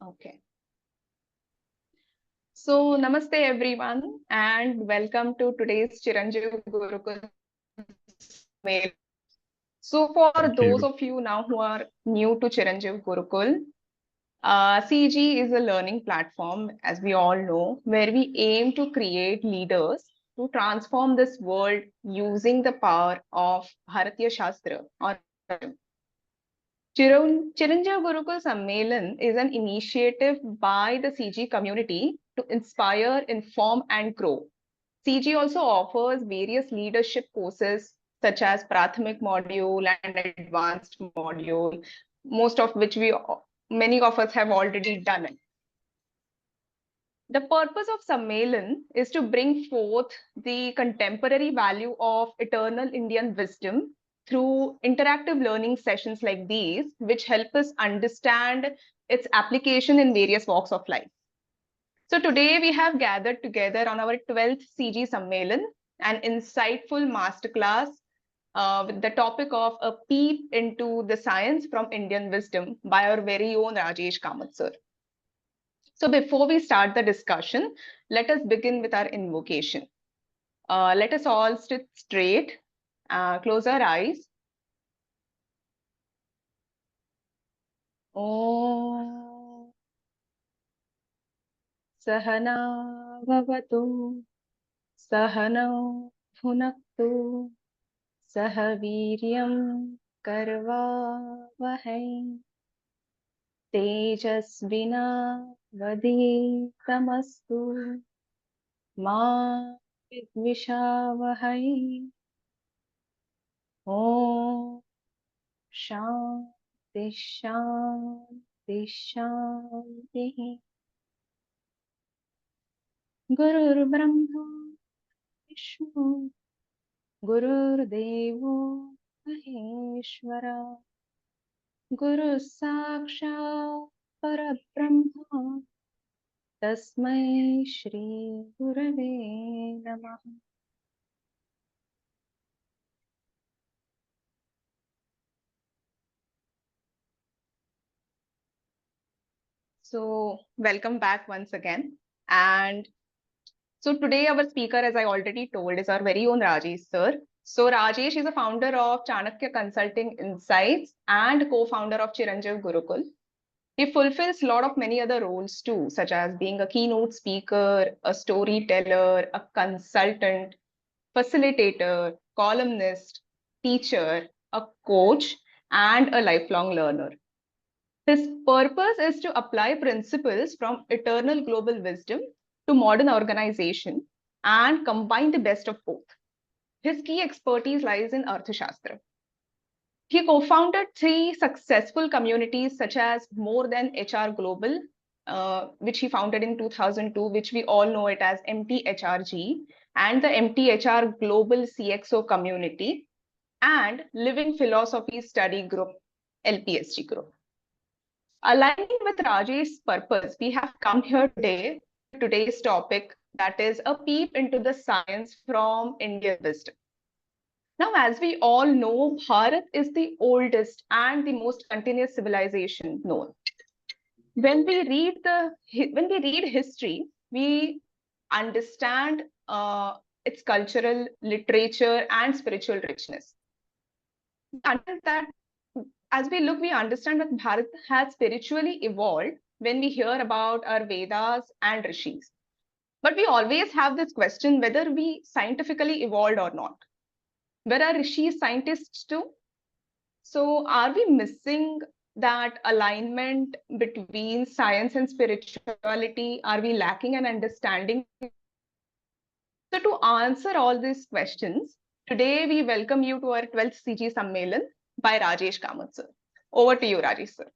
Okay. So, namaste everyone, and welcome to today's Chiranjeev Gurukul. So, for Thank those you. of you now who are new to Chiranjeev Gurukul, CG is a learning platform, as we all know, where we aim to create leaders to transform this world using the power of Bhaartiya Shaastra or Chiranjeev Gurukul Sammelan is an initiative by the CG community to inspire, inform, and grow. CG also offers various leadership courses such as Prathamik module and advanced module, most of which many of us have already done it. The purpose of Sammelan is to bring forth the contemporary value of eternal Indian wisdom through interactive learning sessions like these, which help us understand its application in various walks of life. So today we have gathered together on our 12th CG Sammelan, an insightful masterclass with the topic of a peep into the science from Indian wisdom by our very own Rajesh Kamath sir. So before we start the discussion, let us begin with our invocation. Let us all sit straight, close our eyes. Om Sahana Bhavatu Sahana Bhunaktu Sahaviryam Karvavahai Tejasvina Vaditamastu Ma Vidvishavahai Om Shanti Shanti Shanti Gurur Brahma Vishnu Gurur Devo Maheshwara Guru Sakshat Parabrahma Tasmai Shri Gurave Namaha. So, welcome back once again. And so today our speaker, as I already told, is our very own Rajesh sir. So Rajesh is a founder of Chanakya Consulting Insights and co-founder of Chiranjeev Gurukul. He fulfills a lot of many other roles too, such as being a keynote speaker, a storyteller, a consultant, facilitator, columnist, teacher, a coach, and a lifelong learner. His purpose is to apply principles from eternal global wisdom to modern organization and combine the best of both. His key expertise lies in Arthashastra. He co-founded three successful communities such as More Than HR Global, which he founded in 2002, which we all know it as MTHRG, and the MTHR Global CXO community, and Living Philosophies Study Group, LPSG Group. Aligning with Rajesh's purpose, we have come here today to today's topic, that is a peep into the science from Indian wisdom. Now, as we all know, Bharat is the oldest and the most continuous civilization known. When we read history, we understand its cultural, literature, and spiritual richness. And that as we look, we understand that Bharat has spiritually evolved when we hear about our Vedas and Rishis. But we always have this question whether we scientifically evolved or not. Were our Rishis scientists too? So are we missing that alignment between science and spirituality? Are we lacking an understanding? So to answer all these questions, today we welcome you to our 12th CG Sammelan by Rajesh Kamath sir. Over to you, Rajesh sir.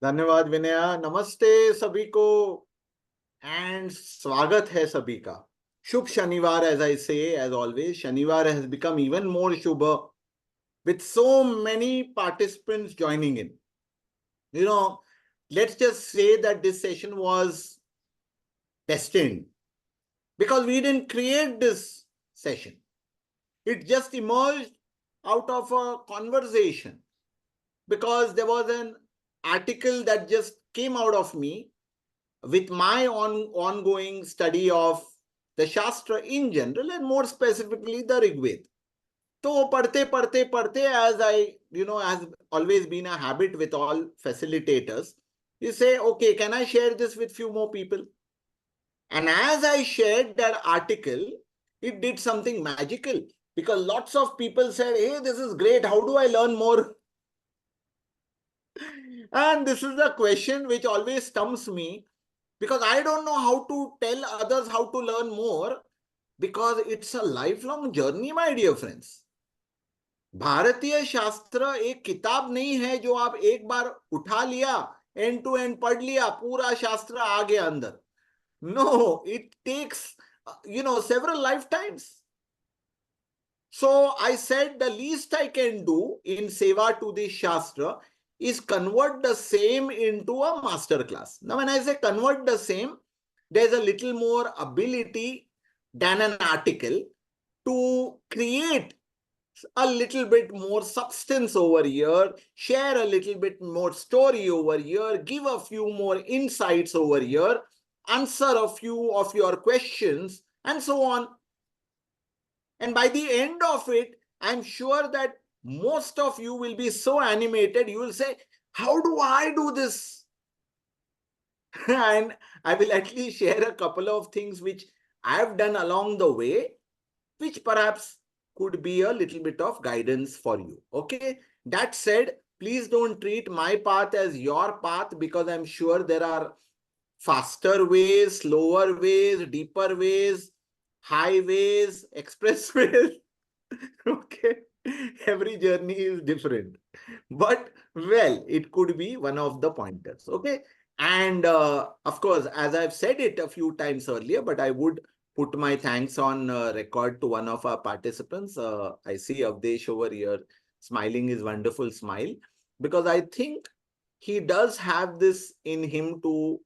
धन्यवाद विनया. नमस्ते सभी को and स्वागत है सभी का. शुभ शनिवार. As I say, as always, शनिवार has become even more Shubha with so many participants joining in. You know, let's just say that this session was destined because we didn't create this session. It just emerged out of a conversation because there was an article that just came out of me with my ongoing study of the Shastra in general and more specifically the Rigved. So पढ़ते, as has always been a habit with all facilitators, you say, okay, can I share this with few more people? And as I shared that article, it did something magical because lots of people said, hey, this is great. How do I learn more? And this is the question which always stumps me because I don't know how to tell others how to learn more because it's a lifelong journey, my dear friends. भारतीय शास्त्र एक किताब नहीं है जो आप एक बार उठा लिया एंड टू एंड पढ़ लिया पूरा शास्त्र आ गया अंदर. No, it takes several lifetimes. So I said the least I can do in seva to this shastra is convert the same into a master class. Now when I say convert the same, there's a little more ability than an article to create a little bit more substance over here, share a little bit more story over here, give a few more insights over here, answer a few of your questions, and so on. And by the end of it, I'm sure that most of you will be so animated, you will say, how do I do this? And I will at least share a couple of things which I have done along the way, which perhaps could be a little bit of guidance for you. Okay. That said, please don't treat my path as your path because I'm sure there are faster ways, slower ways, deeper ways, highways, expressways. Okay. Every journey is different. But, well, it could be one of the pointers. Okay. And of course, as I've said it a few times earlier, but I would put my thanks on record to one of our participants. I see Avdesh over here smiling his wonderful smile because I think he does have this in him to,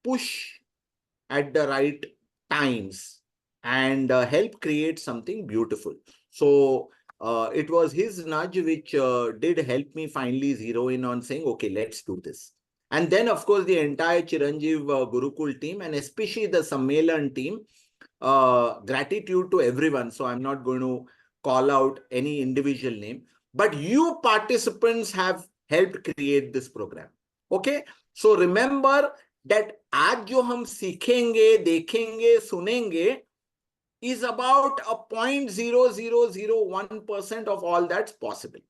push at the right times and help create something beautiful. So it was his nudge which did help me finally zero in on saying, okay, let's do this. And then, of course, the entire Chiranjeev Gurukul team and especially the Sammelan team, gratitude to everyone. So I'm not going to call out any individual name, but you participants have helped create this program. Okay. So remember that आज जो हम सीखेंगे, देखेंगे, सुनेंगे is about a 0.0001% of all that's possible.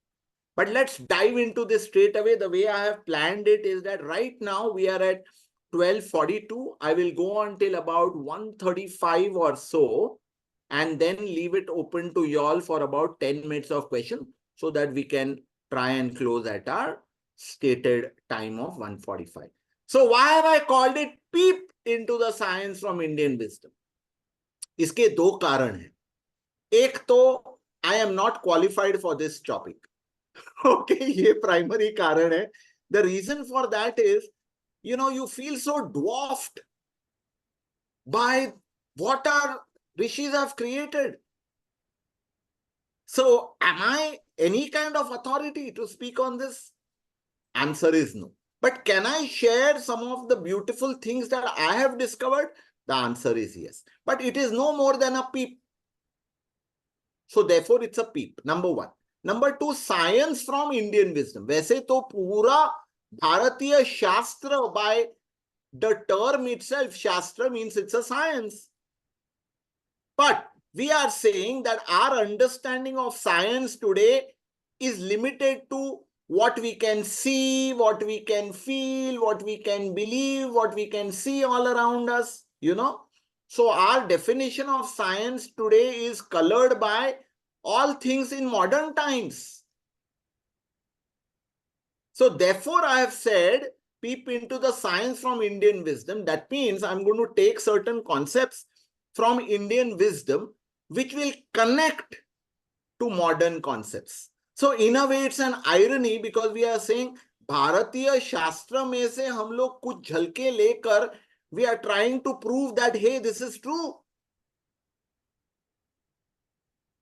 But let's dive into this straight away. The way I have planned it is that right now we are at 12:42. I will go until about 1:35 or so and then leave it open to y'all for about 10 minutes of question so that we can try and close at our stated time of 1:45. So why have I called it Peep into the Science from Indian Wisdom? इसके दो कारण हैं. एक तो I am not qualified for this topic. Okay, ये primary कारण है. The reason for that is, you feel so dwarfed by what our rishis have created. So am I any kind of authority to speak on this? Answer is no. But can I share some of the beautiful things that I have discovered? The answer is yes. But it is no more than a peep. So therefore it's a peep. Number one. Number two, science from Indian wisdom. वैसे तो पूरा भारतीय शास्त्र, by the term itself, Shastra means it's a science. But we are saying that our understanding of science today is limited to what we can see, what we can feel, what we can believe, what we can see all around us, So our definition of science today is colored by all things in modern times. So therefore, I have said, peep into the science from Indian wisdom. That means I'm going to take certain concepts from Indian wisdom, which will connect to modern concepts. So in a way, it's an irony because we are saying, Bharatiya Shaastra में से हम लोग कुछ झलके लेकर, we are trying to prove that, hey, this is true.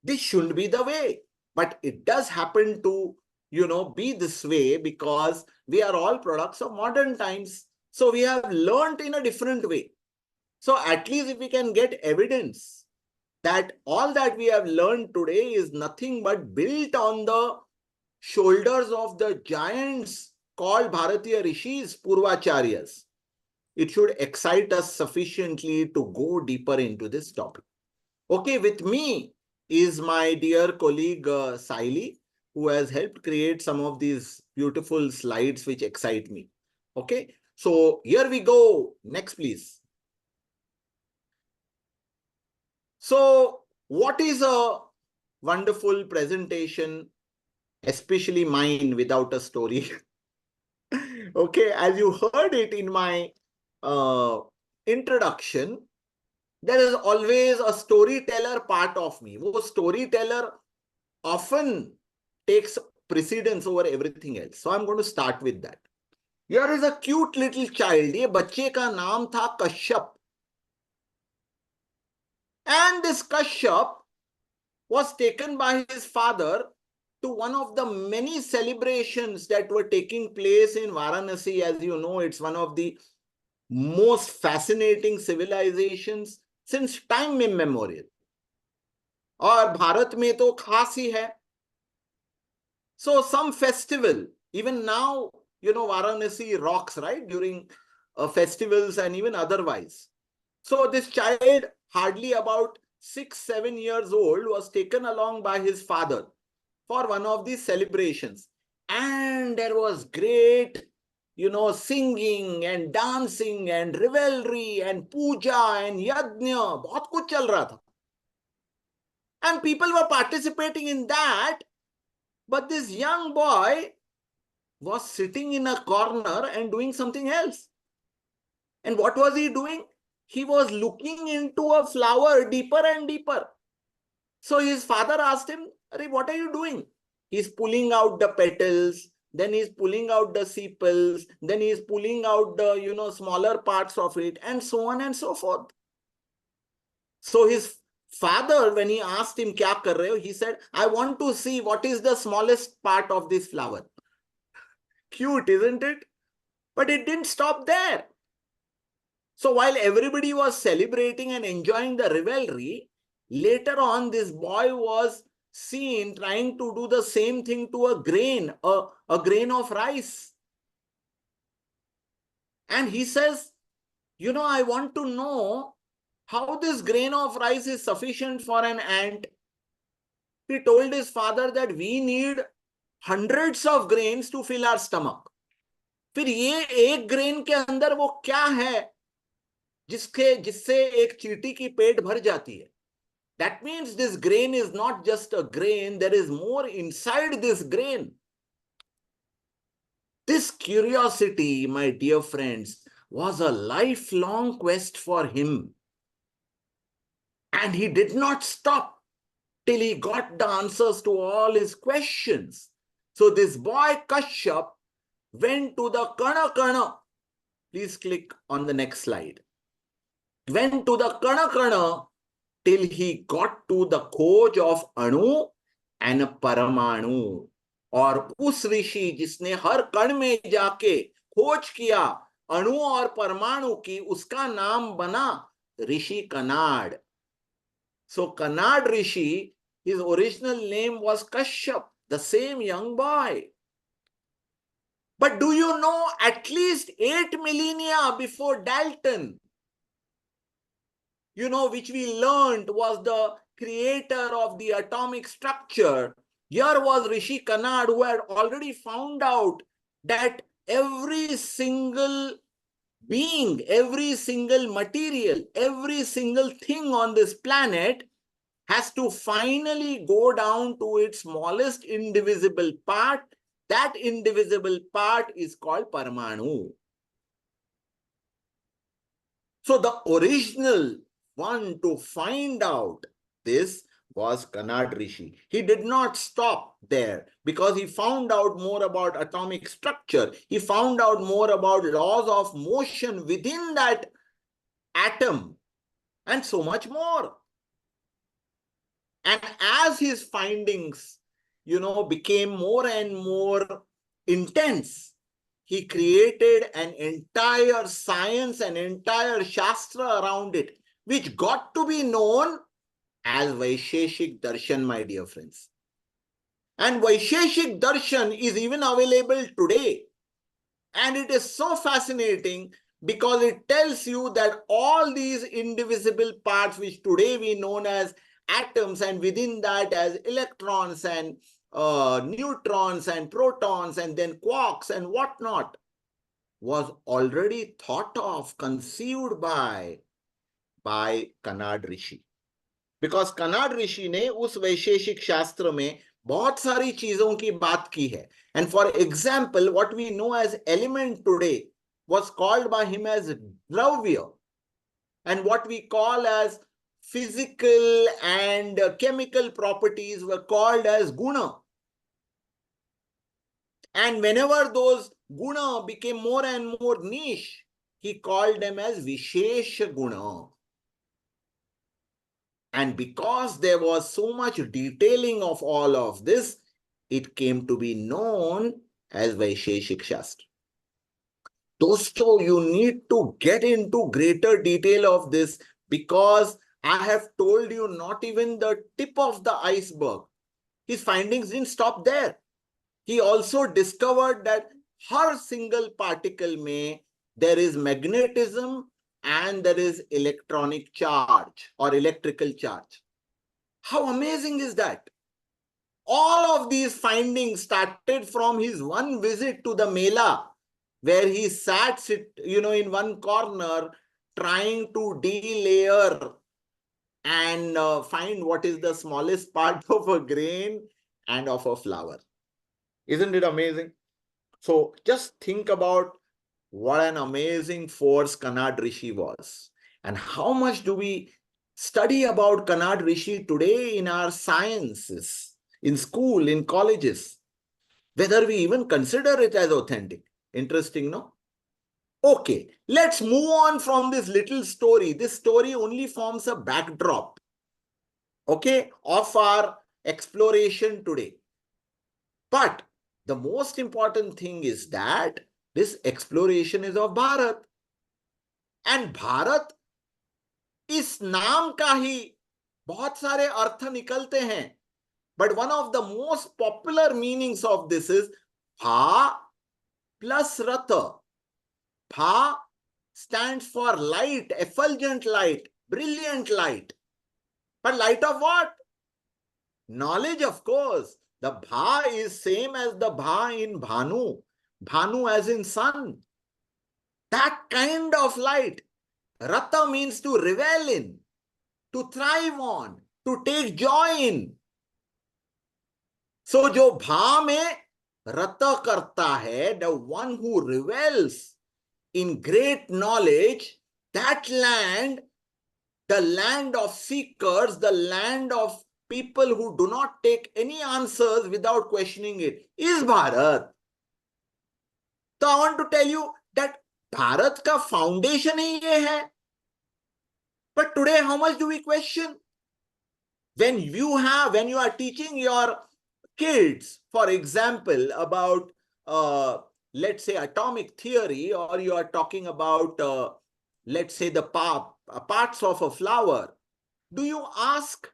This shouldn't be the way. But it does happen to be this way because we are all products of modern times. So we have learned in a different way. So at least if we can get evidence that all that we have learned today is nothing but built on the shoulders of the giants called Bharatiya Rishis, Purvacharyas, it should excite us sufficiently to go deeper into this topic. Okay, with me is my dear colleague Saili, who has helped create some of these beautiful slides which excite me. Okay, so here we go. Next, please. So, what is a wonderful presentation, especially mine without a story? Okay, as you heard it in my introduction, there is always a storyteller part of me. वो storyteller often takes precedence over everything else. So I'm going to start with that. Here is a cute little child. ये बच्चे का नाम था Kashyap. And this Kashyap was taken by his father to one of the many celebrations that were taking place in Varanasi. As you know, it's one of the most fascinating civilizations since time immemorial. और भारत में तो खास ही है. So some festival, even now, Varanasi rocks, right? During festivals and even otherwise. So this child, hardly about 6-7 years old, was taken along by his father for one of these celebrations. And there was great, singing and dancing and revelry and puja and yajna. बहुत कुछ चल रहा था. And people were participating in that. But this young boy was sitting in a corner and doing something else. And what was he doing? He was looking into a flower deeper and deeper. So his father asked him, what are you doing? He's pulling out the petals, then he's pulling out the sepals, then he's pulling out the, smaller parts of it, and so on and so forth. So his father, when he asked him, kya kar rahe ho? He said, I want to see what is the smallest part of this flower. Cute, isn't it? But it didn't stop there. So while everybody was celebrating and enjoying the revelry, later on this boy was seen trying to do the same thing to a grain of rice. And he says, I want to know how this grain of rice is sufficient for an ant. He told his father that we need hundreds of grains to fill our stomach. फिर ये एक grain के अंदर वो क्या है जिससे एक चींटी की पेट भर जाती है. That means this grain is not just a grain, there is more inside this grain. This curiosity, my dear friends, was a lifelong quest for him. And he did not stop till he got the answers to all his questions. So this boy Kashyap went to the Kana. Please click on the next slide. Went to the Kana till he got to the खोज of अणु and परमाणु. और उस ऋषि जिसने हर कण में जाके खोज किया अणु और परमाणु की, उसका नाम बना ऋषि canard. So Kanad Rishi, his original name was Kashyap, the same young boy. But do you know, at least 8 millennia before Dalton, which we learned was the creator of the atomic structure, here was Rishi Kanad, who had already found out that every single being, every single material, every single thing on this planet has to finally go down to its smallest indivisible part. That indivisible part is called Paramanu. So the original one to find out this was Kanad Rishi. He did not stop there because he found out more about atomic structure. He found out more about laws of motion within that atom and so much more. And as his findings became more and more intense, he created an entire science, an entire Shastra around it, which got to be known as Vaisheshik Darshan, my dear friends. And Vaisheshik Darshan is even available today. And it is so fascinating because it tells you that all these indivisible parts, which today we know as atoms, and within that as electrons and neutrons and protons and then quarks and whatnot, was already thought of, conceived by Kanad Rishi. Because Kanad Rishi ने उस वैशेषिक शास्त्र में बहुत सारी चीजों की बात की है. And for example what we know as element today was called by him as dravya, and what we call as physical and chemical properties were called as guna. And whenever those guna became more and more niche, he called them as vishesha guna. And because there was so much detailing of all of this, it came to be known as Vaisheshik Shastra. Dosto, you need to get into greater detail of this, because I have told you not even the tip of the iceberg. His findings didn't stop there. He also discovered that her single particle mein there is magnetism and there is electronic charge or electrical charge. How amazing is that? All of these findings started from his one visit to the Mela, where he sat, in one corner trying to delayer and find what is the smallest part of a grain and of a flower. Isn't it amazing? So just think about what an amazing force Kanad Rishi was. And how much do we study about Kanad Rishi today in our sciences, in school, in colleges, whether we even consider it as authentic. Interesting, no? Okay, let's move on from this little story. This story only forms a backdrop, okay, of our exploration today. But the most important thing is that this exploration is of Bharat. And Bharat, इस नाम का ही बहुत सारे अर्थ निकलते हैं. But one of the most popular meanings of this is Bha plus Rata. Bha stands for light, effulgent light, brilliant light. But light of what? Knowledge, of course. The Bha is same as the Bha in Bhanu. Bhanu as in sun. That kind of light. Rata means to revel in, to thrive on, to take joy in. So जो भा में रत करता है, the one who revels in great knowledge, that land, the land of seekers, the land of people who do not take any answers without questioning it, is Bharat. So I want to tell you that Bharat का foundation ही ये है. But today, how much do we question? When you are teaching your kids, for example, about, let's say, atomic theory, or you are talking about, let's say, the parts of a flower, do you ask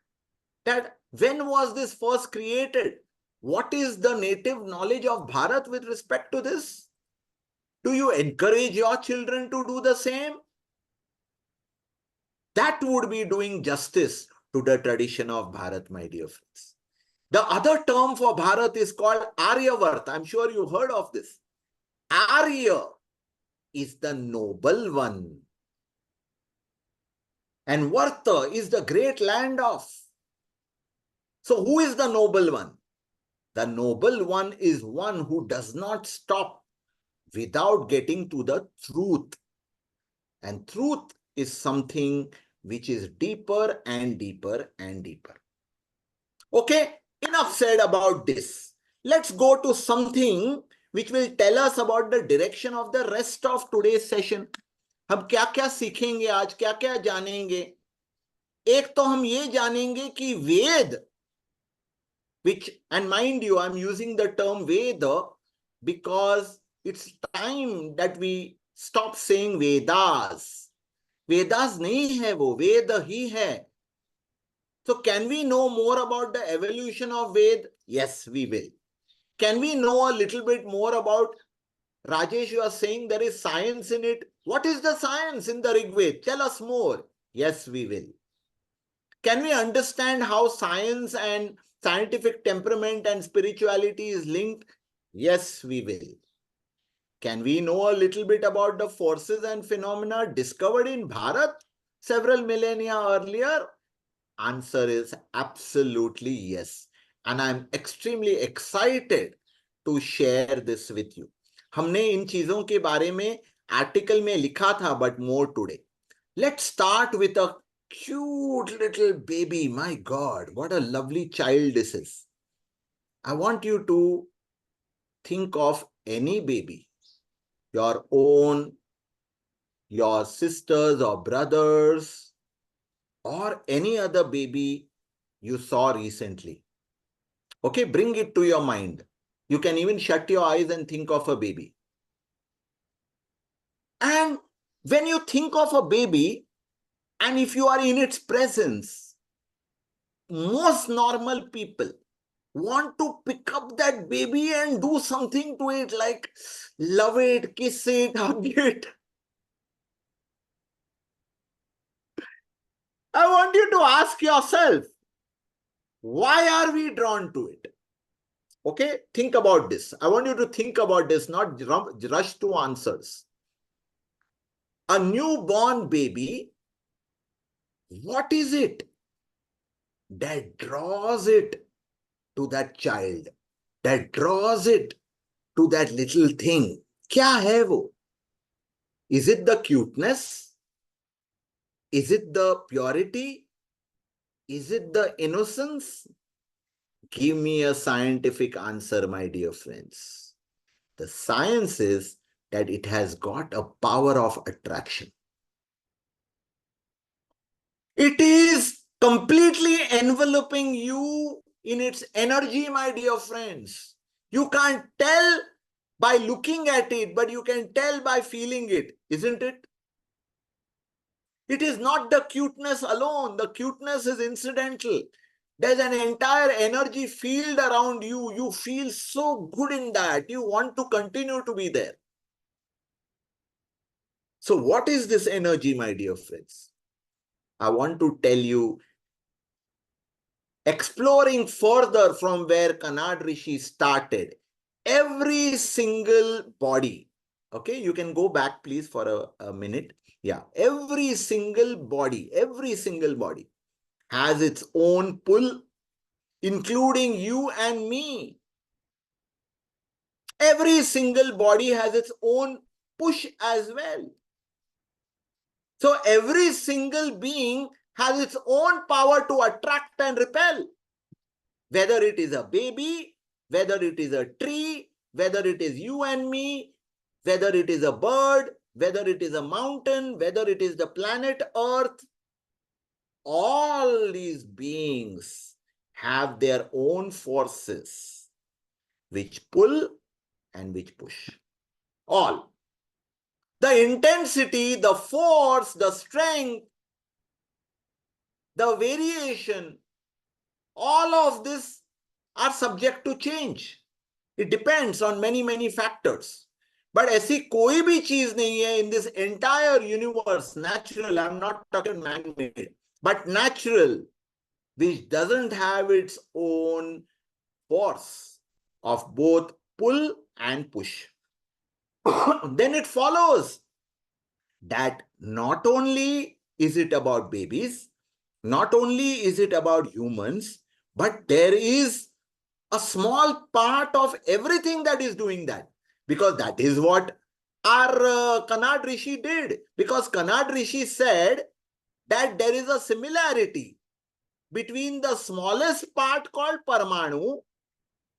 that when was this first created? What is the native knowledge of Bharat with respect to this? Do you encourage your children to do the same? That would be doing justice to the tradition of Bharat, my dear friends. The other term for Bharat is called Aryavart. I'm sure you heard of this. Arya is the noble one. And Varta is the great land of. So who is the noble one? The noble one is one who does not stop without getting to the truth. And truth is something which is deeper and deeper and deeper. Okay, enough said about this. Let's go to something which will tell us about the direction of the rest of today's session. हम क्या क्या सीखेंगे आज, क्या क्या जानेंगे? एक तो हम ये जानेंगे कि वेद which, and mind you, I'm using the term Veda because it's time that we stop saying Vedas. Vedas nahi hai wo, Veda hi hai. So can we know more about the evolution of Ved? Yes, we will. Can we know a little bit more about, Rajesh, you are saying there is science in it. What is the science in the Rig Veda? Tell us more. Yes, we will. Can we understand how science and scientific temperament and spirituality is linked? Yes, we will. Can we know a little bit about the forces and phenomena discovered in Bharat several millennia earlier? Answer is absolutely yes. And I'm extremely excited to share this with you. हमने इन चीजों के बारे में article में लिखा था, but more today. Let's start with a cute little baby. My God, what a lovely child this is. I want you to think of any baby, your own, your sisters or brothers, or any other baby you saw recently. Okay, bring it to your mind. You can even shut your eyes and think of a baby. And when you think of a baby, and if you are in its presence, most normal people want to pick up that baby and do something to it, like love it, kiss it, hug it. I want you to ask yourself, why are we drawn to it? Okay, think about this. I want you to think about this, not rush to answers. A newborn baby, what is it that draws it to that child, that draws it to that little thing? Kya hai wo? Is it the cuteness? Is it the purity? Is it the innocence? Give me a scientific answer, my dear friends. The science is that it has got a power of attraction. It is completely enveloping you in its energy, my dear friends. You can't tell by looking at it, but you can tell by feeling it, isn't it? It is not the cuteness alone. The cuteness is incidental. There's an entire energy field around you. You feel so good in that. You want to continue to be there. So what is this energy, my dear friends? I want to tell you, exploring further from where Kanad Rishi started, every single body, okay, you can go back please for a minute. Yeah, every single body has its own pull, including you and me. Every single body has its own push as well. So every single being has its own power to attract and repel. Whether it is a baby, whether it is a tree, whether it is you and me, whether it is a bird, whether it is a mountain, whether it is the planet Earth, all these beings have their own forces which pull and which push. All. The intensity, the force, the strength, the variation, all of this are subject to change. It depends on many factors. But ऐसी कोई भी चीज नहीं है in this entire universe, natural, I'm not talking man-made, but natural, which doesn't have its own force of both pull and push. Then it follows that not only is it about babies, not only is it about humans, but there is a small part of everything that is doing that. Because that is what our Kanad Rishi did. Because Kanad Rishi said that there is a similarity between the smallest part called Parmanu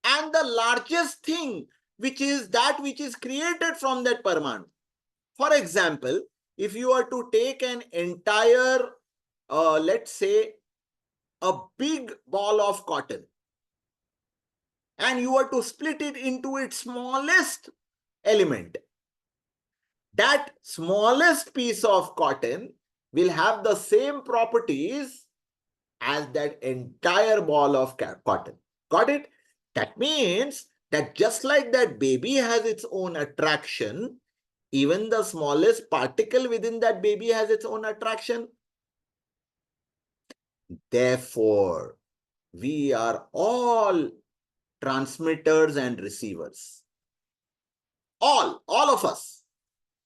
and the largest thing, which is that which is created from that Parmanu. For example, if you are to take an entire, let's say, a big ball of cotton, and you were to split it into its smallest element, that smallest piece of cotton will have the same properties as that entire ball of cotton. Got it? That means that just like that baby has its own attraction, even the smallest particle within that baby has its own attraction. Therefore, we are all transmitters and receivers. All of us.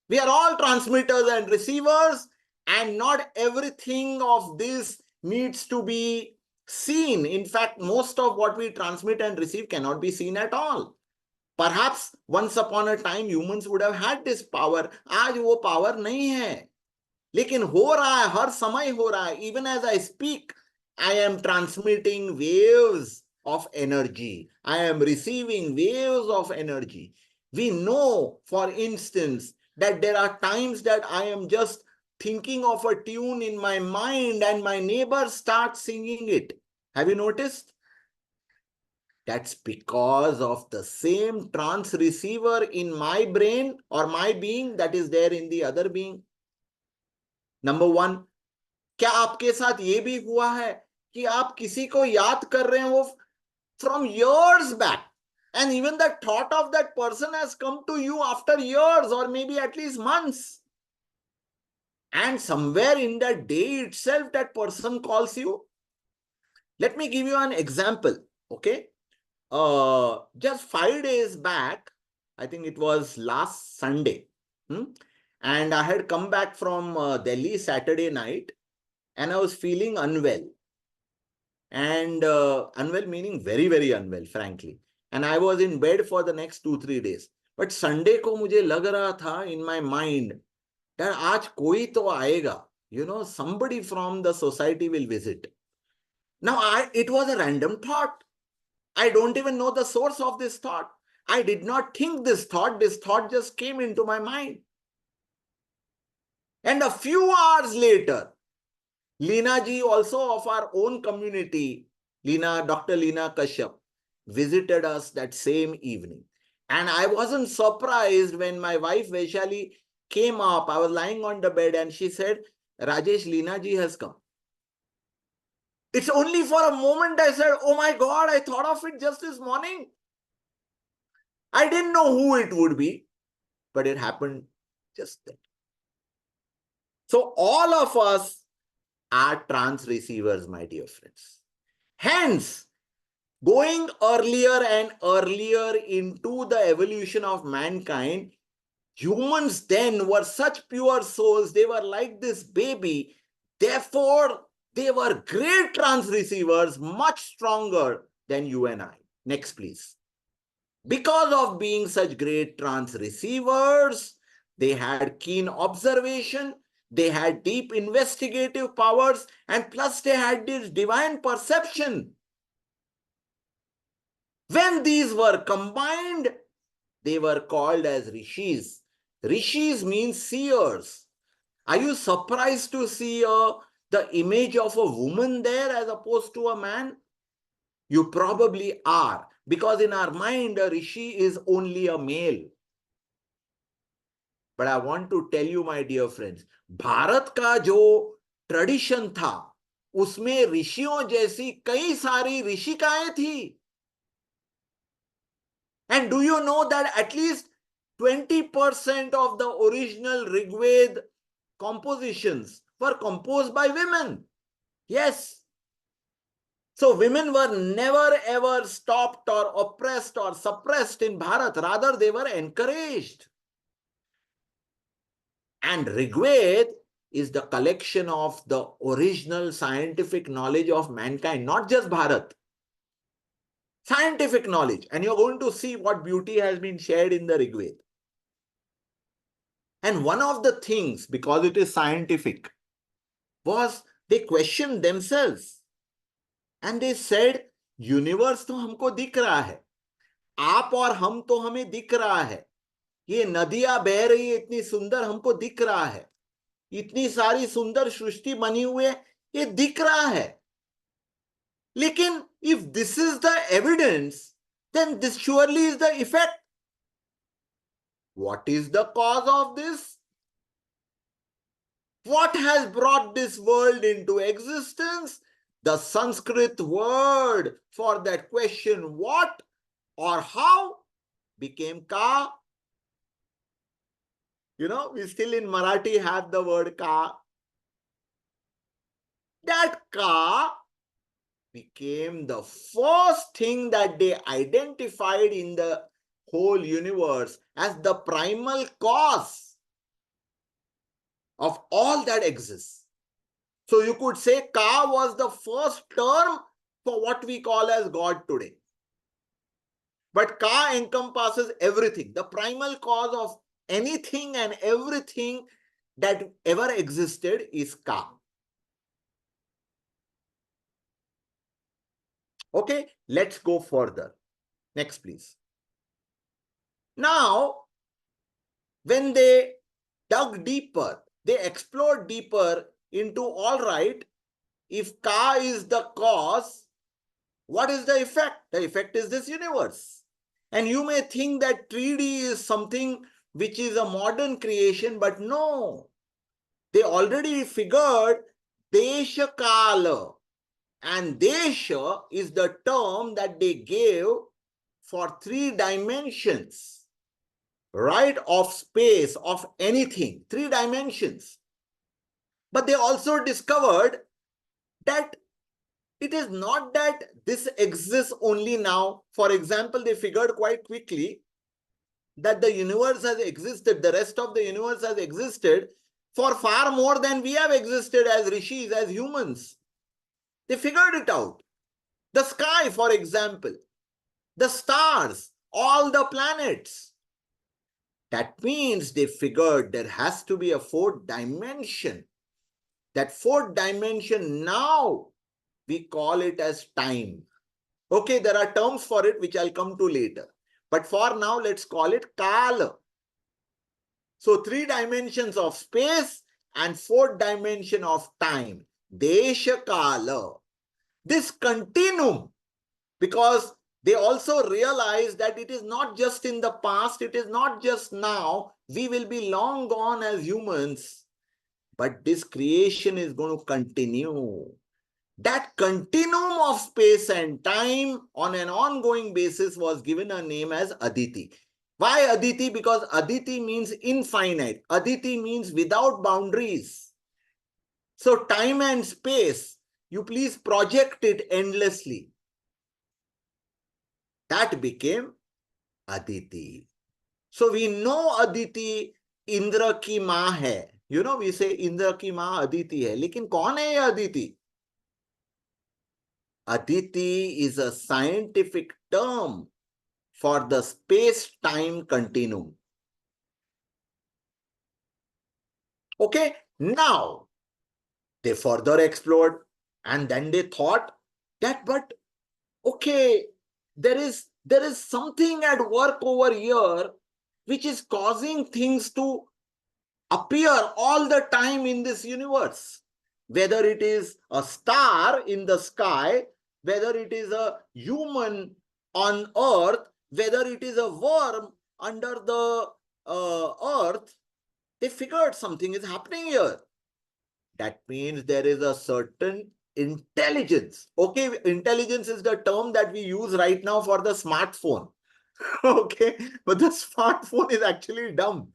We are all transmitters and receivers, and not everything of this needs to be seen. In fact, most of what we transmit and receive cannot be seen at all. Perhaps once upon a time humans would have had this power. आज वो power नहीं है, लेकिन हो रहा है, हर समय हो रहा है. Even as I speak, I am transmitting waves of energy. I am receiving waves of energy. We know, for instance, that there are times that I am just thinking of a tune in my mind and my neighbor starts singing it. Have you noticed? That's because of the same trance receiver in my brain or my being that is there in the other being. Number one, क्या आपके साथ ये भी हुआ है कि आप किसी को याद कर रहे हैं वो from years back, and even the thought of that person has come to you after years or maybe at least months, and somewhere in that day itself that person calls you? Let me give you an example. Okay, just 5 days back, I think it was last Sunday, and I had come back from Delhi Saturday night, and I was feeling unwell. And unwell meaning very, very unwell, frankly. And I was in bed for the next 2-3 days. But Sunday को मुझे लग रहा था in my mind that आज कोई तो आएगा. You know, somebody from the society will visit. Now, it was a random thought. I don't even know the source of this thought. I did not think this thought. This thought just came into my mind. And a few hours later, Leena ji, also of our own community, Dr. Leena Kashyap, visited us that same evening. And I wasn't surprised when my wife Vaishali came up. I was lying on the bed and she said, Rajesh, Leena ji has come. It's only for a moment I said, oh my God, I thought of it just this morning. I didn't know who it would be, but it happened just then. So all of us are trance receivers, my dear friends. Hence, going earlier and earlier into the evolution of mankind, humans then were such pure souls, they were like this baby. Therefore, they were great trance receivers, much stronger than you and I. Next, please. Because of being such great trance receivers, they had keen observation, they had deep investigative powers, and plus they had this divine perception. When these were combined, they were called as rishis. Rishis means seers. Are you surprised to see the image of a woman there as opposed to a man? You probably are, because in our mind, a rishi is only a male. But I want to tell you, my dear friends, Bharat का जो tradition था, उसमें ऋषियों जैसी कई सारी ऋषिकाएं थी. And do you know that at least 20% of the original Rigved compositions were composed by women? Yes. So women were never ever stopped or oppressed or suppressed in Bharat. Rather, they were encouraged. And Rigved is the collection of the original scientific knowledge of mankind, not just Bharat. Scientific knowledge. And you're going to see what beauty has been shared in the Rigved. And one of the things, because it is scientific, was they questioned themselves. And they said, universe तो हमको दिख रहा है, आप और हम तो हमें दिख रहा है, ये नदियां बह रही है इतनी सुंदर, हमको दिख रहा है, इतनी सारी सुंदर सृष्टि बनी हुई है, ये दिख रहा है. लेकिन if this is the evidence, then this surely is the effect. What is the cause of this? What has brought this world into existence? The Sanskrit word for that question, what or how, became ka. You know, we still in Marathi have the word ka. That ka became the first thing that they identified in the whole universe as the primal cause of all that exists. So you could say Ka was the first term for what we call as God today. But Ka encompasses everything, the primal cause of anything and everything that ever existed is Ka. Okay, let's go further. Next, please. Now, when they dug deeper, they explored deeper into, all right, if Ka is the cause, what is the effect? The effect is this universe. And you may think that 3D is something which is a modern creation, but no. They already figured Desha Kala. And Desha is the term that they gave for 3 dimensions, right, of space, of anything, 3 dimensions. But they also discovered that it is not that this exists only now. For example, they figured quite quickly that the universe has existed, the rest of the universe has existed for far more than we have existed as rishis, as humans. They figured it out. The sky, for example, the stars, all the planets. That means they figured there has to be a 4th dimension. That 4th dimension, now we call it as time. Okay, there are terms for it which I'll come to later. But for now, let's call it Kala. So 3 dimensions of space and 4th dimension of time. Desha Kala. This continuum, because they also realize that it is not just in the past, it is not just now, we will be long gone as humans, but this creation is going to continue. That continuum of space and time on an ongoing basis was given a name as Aditi. Why Aditi? Because Aditi means infinite. Aditi means without boundaries. So time and space, you please project it endlessly. That became Aditi. So we know Aditi Indra ki maa hai. You know, we say Indra ki maa Aditi hai. Lekin kaun hai ye Aditi? Aditi is a scientific term for the space-time continuum. Okay, now they further explored and then they thought that, but okay, there is something at work over here which is causing things to appear all the time in this universe. Whether it is a star in the sky, whether it is a human on earth, whether it is a worm under the earth, they figured something is happening here. That means there is a certain intelligence. Okay, intelligence is the term that we use right now for the smartphone. Okay, but the smartphone is actually dumb.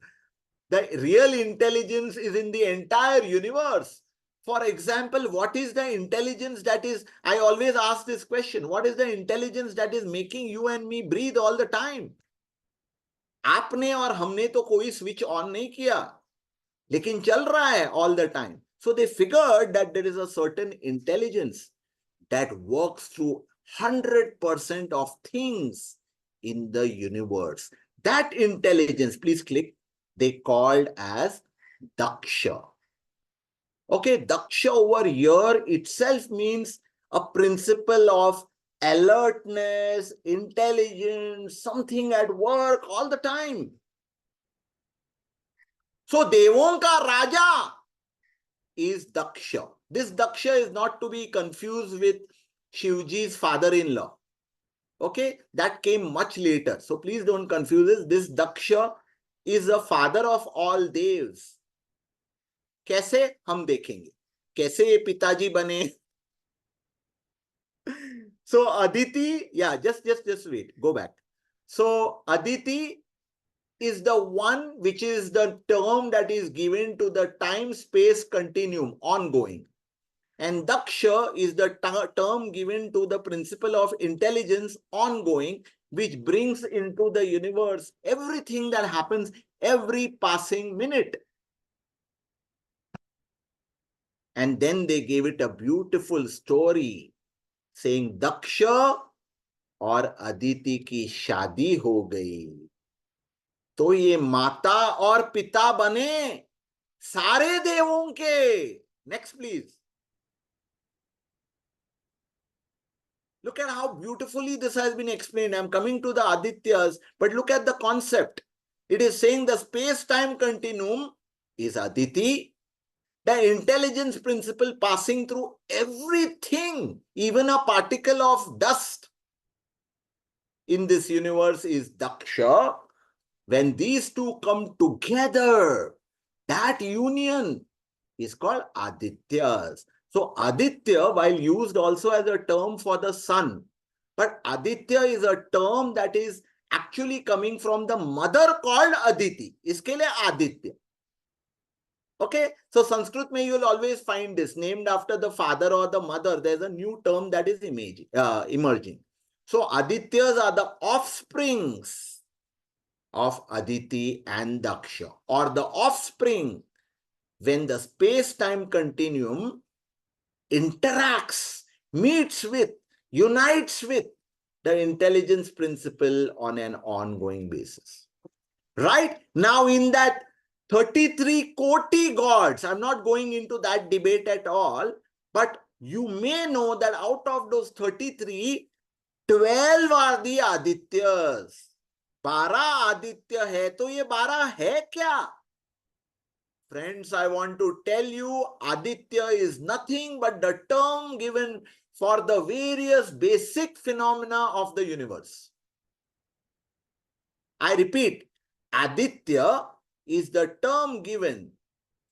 The real intelligence is in the entire universe. For example, what is the intelligence that is, I always ask this question, what is the intelligence that is making you and me breathe all the time? आपने और हमने तो कोई switch on नहीं किया, लेकिन चल रहा है all the time. So they figured that there is a certain intelligence that works through 100% of things in the universe. That intelligence, please click, they called as Daksha. Okay, Daksha over here itself means a principle of alertness, intelligence, something at work all the time. So Devon ka Raja is Daksha. This Daksha is not to be confused with Shivji's father-in-law. Okay, that came much later. So please don't confuse this. This Daksha is the father of all devs. कैसे हम देखेंगे कैसे ये पिताजी बने. So Aditi, yeah, just wait, go back. So Aditi is the one which is the term that is given to the time-space continuum, ongoing. And Daksha is the term given to the principle of intelligence, ongoing, which brings into the universe everything that happens every passing minute. And then they gave it a beautiful story saying Daksha और अदिति की शादी हो गई तो ये माता और पिता बने सारे देवों के. Next, please. Look at how beautifully this has been explained. I'm coming to the Adityas, but look at the concept. It is saying the space-time continuum is Aditi, the intelligence principle passing through everything, even a particle of dust in this universe is Daksha. When these two come together, that union is called Adityas. So Aditya, while used also as a term for the sun, but Aditya is a term that is actually coming from the mother called Aditi. Iske liye Aditya. Okay, so Sanskrit mein you will always find this named after the father or the mother. There's a new term that is emerging. So Adityas are the offsprings of Aditi and Daksha, or the offspring when the space-time continuum interacts, meets with, unites with the intelligence principle on an ongoing basis. Right? Now in that 33 koti gods, I'm not going into that debate at all, but you may know that out of those 33, 12 are the Adityas. 12 Aditya है तो ये 12 है क्या? Friends, I want to tell you, Aditya is nothing but the term given for the various basic phenomena of the universe. I repeat, Aditya is the term given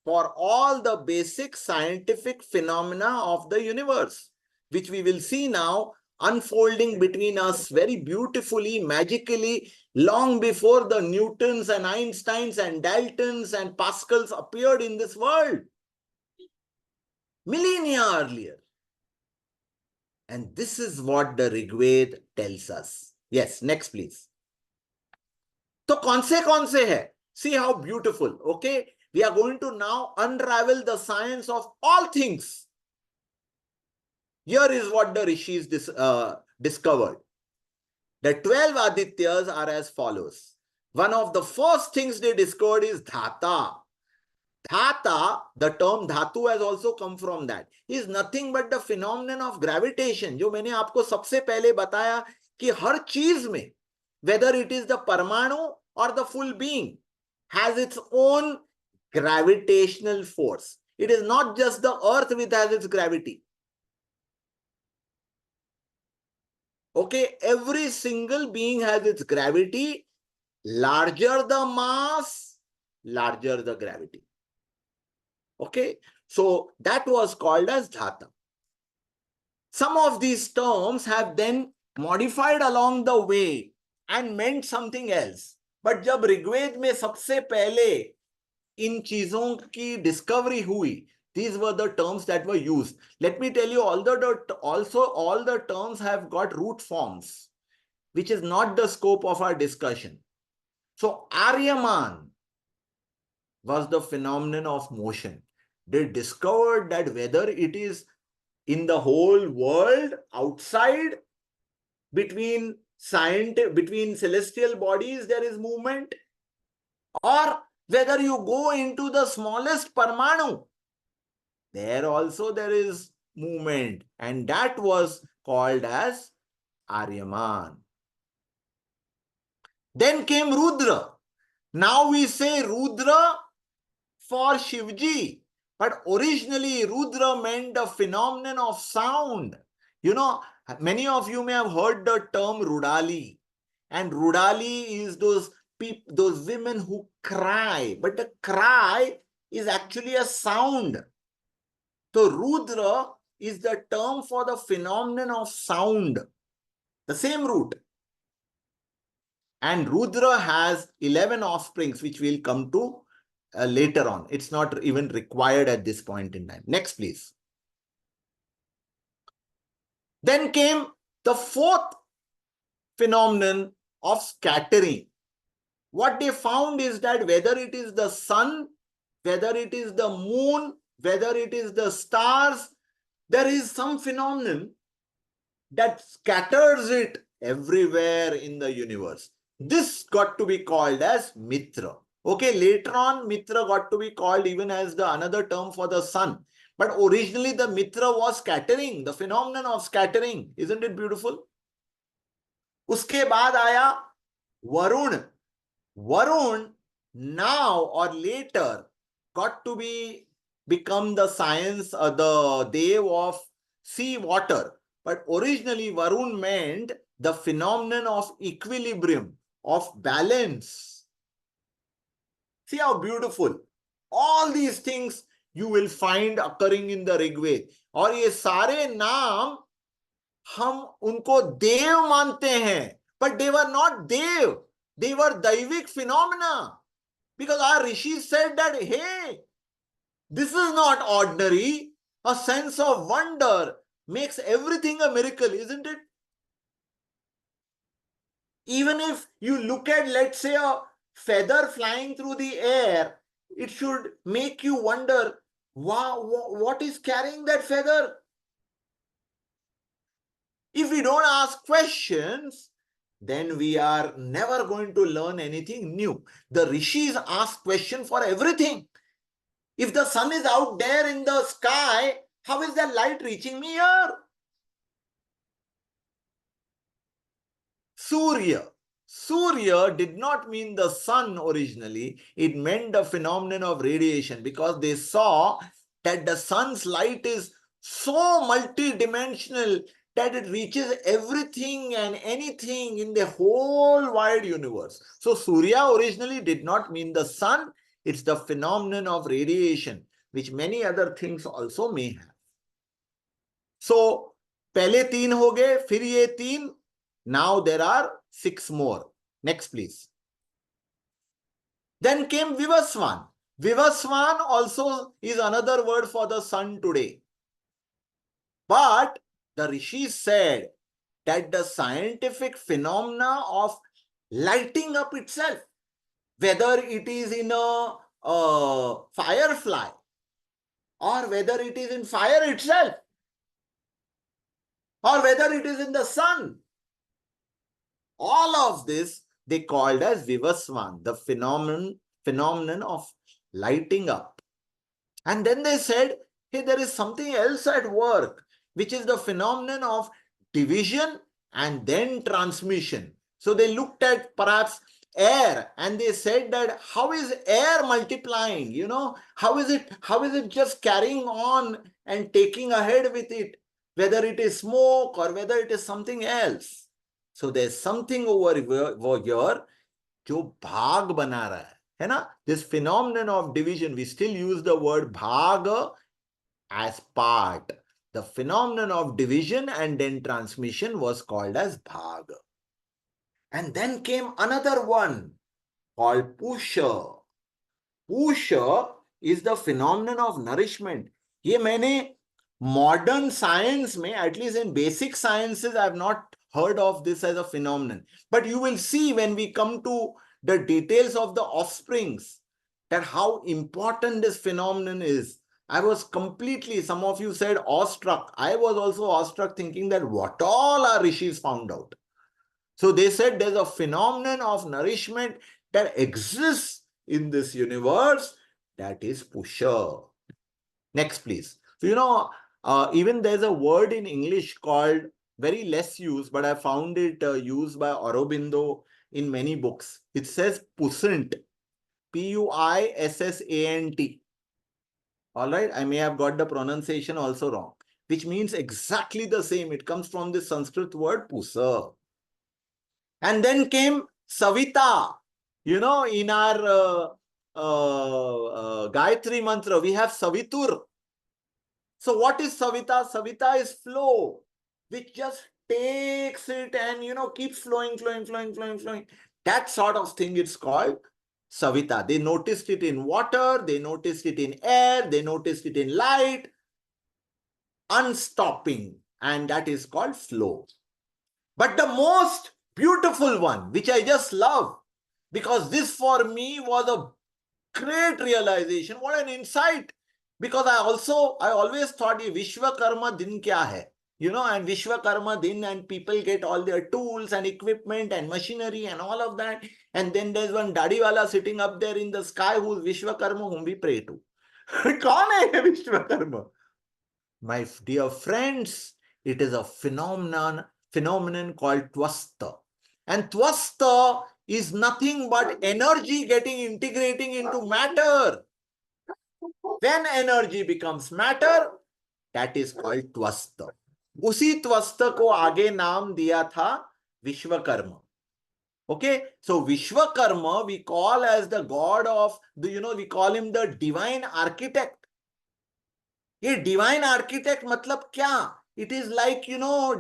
for all the basic scientific phenomena of the universe, which we will see now unfolding between us very beautifully, magically, long before the Newtons and Einsteins and Daltons and Pascals appeared in this world. Millennia earlier. And this is what the Rigved tells us. Yes, next please. So kaun se hai? See how beautiful, okay? We are going to now unravel the science of all things. Here is what the rishis discovered. The 12 Adityas are as follows. One of the first things they discovered is Dhata. Dhata, the term Dhatu has also come from that. Is nothing but the phenomenon of gravitation. जो मैंने आपको सबसे पहले बताया कि हर चीज में, whether it is the Parmanu or the full being, has its own gravitational force. It is not just the earth which has its gravity. Okay, every single being has its gravity. Larger the mass, larger the gravity. Okay, so that was called as Dhata. Some of these terms have then modified along the way and meant something else. But जब ऋग्वेद में सबसे पहले इन चीजों की discovery हुई, these were the terms that were used. Let me tell you, all the terms have got root forms, which is not the scope of our discussion. So Aryaman was the phenomenon of motion. They discovered that whether it is in the whole world, outside, between celestial bodies, there is movement, or whether you go into the smallest Parmanu, there also there is movement, and that was called as Aryaman. Then came Rudra. Now we say Rudra for Shivji, but originally Rudra meant the phenomenon of sound. You know, Many of you may have heard the term Rudali. And Rudali is those people, those women who cry. But the cry is actually a sound. So Rudra is the term for the phenomenon of sound. The same root. And Rudra has 11 offsprings, which we'll come to later on. It's not even required at this point in time. Next, please. Then came the fourth phenomenon of scattering. What they found is that whether it is the sun, whether it is the moon, whether it is the stars, there is some phenomenon that scatters it everywhere in the universe. This got to be called as Mitra. Okay, later on, Mitra got to be called even as the another term for the sun. But originally, the Mitra was scattering, the phenomenon of scattering. Isn't it beautiful? Uske baad aaya Varun. Varun now or later got to become the science, the dev of sea water. But originally, Varun meant the phenomenon of equilibrium, of balance. See how beautiful. All these things you will find occurring in the Rigved. और ये सारे नाम हम उनको देव मानते हैं. But they were not dev. They were Daivik phenomena. Because our rishis said that, hey, this is not ordinary. A sense of wonder makes everything a miracle, isn't it? Even if you look at, let's say, a feather flying through the air, it should make you wonder, wow, what is carrying that feather? If we don't ask questions, then we are never going to learn anything new. The rishis ask questions for everything. If the sun is out there in the sky, how is that light reaching me here? Surya. Surya did not mean the sun originally. It meant the phenomenon of radiation because they saw that the sun's light is so multidimensional that it reaches everything and anything in the whole wide universe. So Surya originally did not mean the sun. It's the phenomenon of radiation, which many other things also may have. So, पहले 3 हो गए, फिर ये 3. Now there are 6 more. Next, please. Then came Vivaswan. Vivaswan also is another word for the sun today. But the rishis said that the scientific phenomena of lighting up itself, whether it is in a firefly or whether it is in fire itself or whether it is in the sun, all of this they called as Vivaswan, the phenomenon of lighting up. And then they said, hey, there is something else at work, which is the phenomenon of division and then transmission. So they looked at perhaps air and they said that how is air multiplying? You know, how is it just carrying on and taking ahead with it, whether it is smoke or whether it is something else. So there's something over here जो भाग बना रहा है ना? This phenomenon of division, we still use the word bhag as part. The phenomenon of division and then transmission was called as bhag. And then came another one called pusha. Pusha is the phenomenon of nourishment. ये मैंने modern science में, at least in basic sciences, I have not heard of this as a phenomenon. But you will see when we come to the details of the offsprings that how important this phenomenon is. I was completely, some of you said awestruck. I was also awestruck thinking that what all our rishis found out. So they said there's a phenomenon of nourishment that exists in this universe, that is pusha. Next, please. So, you know, even there's a word in English called, very less used, but I found it used by Aurobindo in many books. It says puissant, Puissant. All right, I may have got the pronunciation also wrong. which means exactly the same. It comes from the Sanskrit word pusa. And then came Savita. You know, in our Gayatri mantra, we have Savitur. So what is Savita? Savita is flow, which just takes it and, keeps flowing, flowing, flowing, flowing, flowing. That sort of thing it's called Savita. They noticed it in water, they noticed it in air, they noticed it in light, unstopping, and that is called flow. But the most beautiful one, which I just love, because this for me was a great realization. What an insight. Because I always thought Vishwakarma Din kya hai? And Vishwakarma Din, and people get all their tools and equipment and machinery and all of that. And then there's one Dadiwala sitting up there in the sky who's Vishwakarma, whom we pray to. Kaun hai Vishwakarma? My dear friends, it is a phenomenon called Twasta. And Twasta is nothing but energy integrating into matter. When energy becomes matter, that is called Twasta. उसी त्वस्त को आगे नाम दिया था Vishwakarma. Okay, so Vishwakarma we call as the god of we call him the divine architect. ये divine architect मतलब क्या? It is like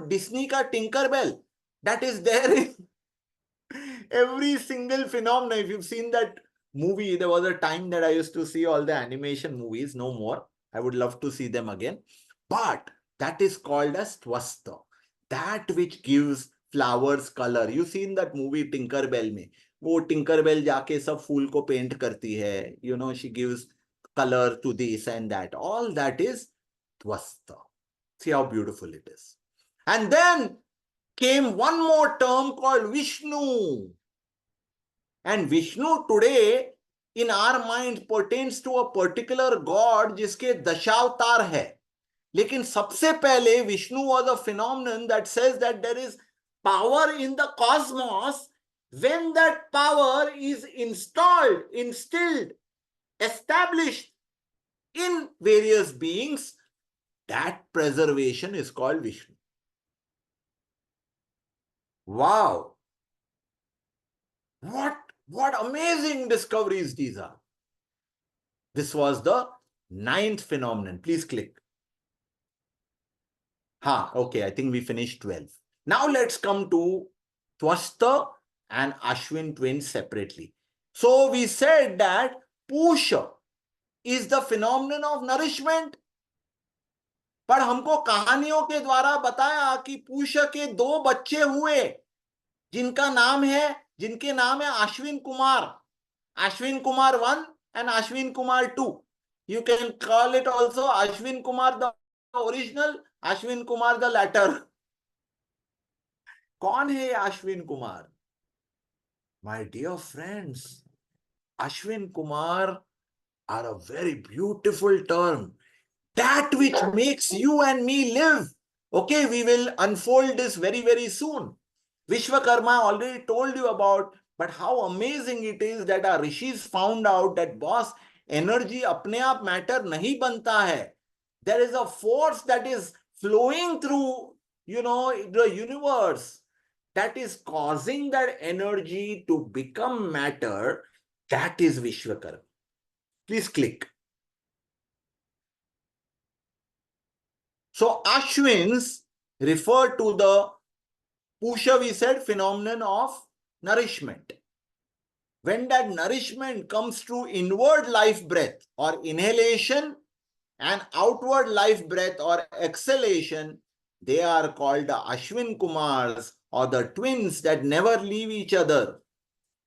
Disney का Tinker Bell that is there in every single phenomenon. If you've seen that movie, there was a time that I used to see all the animation movies. No more. I would love to see them again. But that is called as Twasta, that which gives flowers color. You seen that movie Tinkerbell में वो Tinkerbell जाके सब फूल को paint करती है. She gives color to this and that. All that is Twasta. See how beautiful it is. And then came one more term called Vishnu. And Vishnu today in our minds pertains to a particular god जिसके दशावतार है. लेकिन सबसे पहले Vishnu was a phenomenon that says that there is power in the cosmos. When that power is instilled, established in various beings, that preservation is called Vishnu. Wow! What amazing discoveries these are. This was the 9th phenomenon. Please click. Okay, I think we finished 12. Now let's come to Twasta and Ashwin twins separately. So we said that Pusha is the phenomenon of nourishment. पर हमको कहानियों के द्वारा बताया कि पूषा के 2 बच्चे हुए जिनके नाम है Ashwin Kumar 1 and Ashwin Kumar 2. You can call it also Ashwin Kumar the original, Ashwin Kumar the latter. कौन है Ashwin Kumar? My dear friends, Ashwin Kumar are a very beautiful term. That which makes you and me live. Okay, we will unfold this very, very soon. Vishwakarma I already told you about, but how amazing it is that our rishis found out that boss, energy अपने आप matter नहीं बनता है. There is a force that is flowing through, the universe that is causing that energy to become matter. That is Vishwakarma. Please click. So Ashwins refer to the Pusha, we said, phenomenon of nourishment. When that nourishment comes through inward life breath or inhalation and outward life breath or exhalation, they are called the Ashwin Kumars or the twins that never leave each other.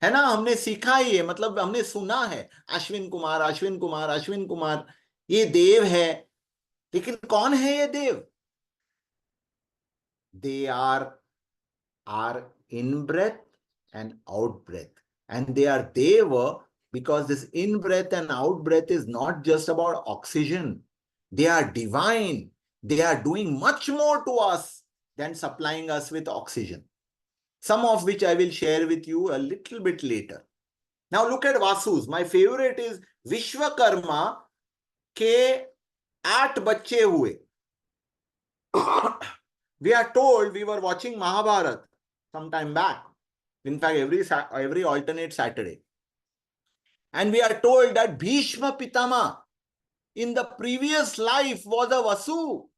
है ना, हमने सीखा ही है, मतलब हमने सुना है अश्विन कुमार ये देव है. लेकिन कौन है ये देव? They are in breath and out breath, and they are deva because this in breath and out breath is not just about oxygen. They are divine. They are doing much more to us than supplying us with oxygen, some of which I will share with you a little bit later. Now look at Vasus. My favorite is Vishwakarma के 8 बच्चे हुए. we are told, we were watching Mahabharat some time back. In fact, every alternate Saturday. And we are told that Bhishma Pitama in the previous life was a Vasu.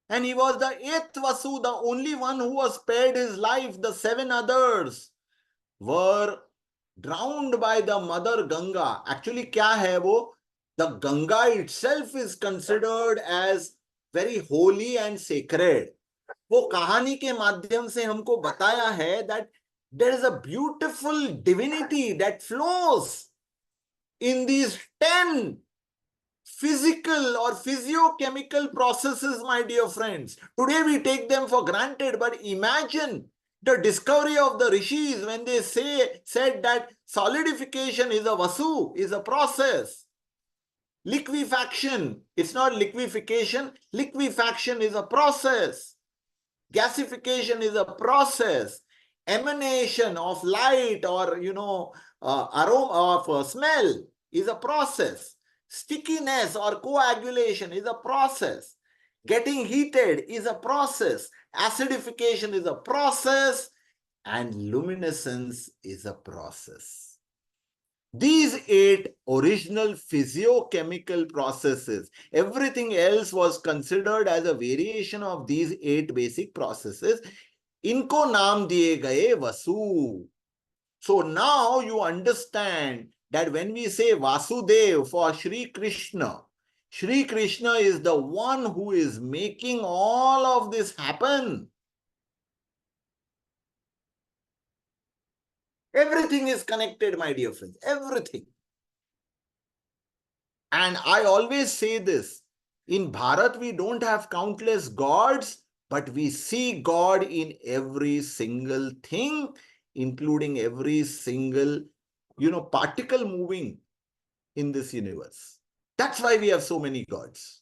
And he was the 8th Vasu, the only one who was spared his life. The 7 others were drowned by the mother Ganga. Actually, kya hai wo? The Ganga itself is considered as very holy and sacred. वो कहानी के माध्यम से हमको बताया है that there is a beautiful divinity that flows in these 10 physical or physiochemical processes, my dear friends. Today we take them for granted, but imagine the discovery of the rishis when they said that solidification is a vasu, is a process. Liquefaction, it's not liquefaction, liquefaction is a process. Gasification is a process. Emanation of light or, aroma of smell is a process. Stickiness or coagulation is a process. Getting heated is a process. Acidification is a process. And luminescence is a process. These 8 original physiochemical processes, everything else was considered as a variation of these 8 basic processes. Inko naam diye gaye Vasu. So now you understand that when we say Vasudev for Shri Krishna is the one who is making all of this happen. Everything is connected, my dear friends. Everything. And I always say this. In Bharat, we don't have countless gods, but we see God in every single thing, including every single, particle moving in this universe. That's why we have so many gods.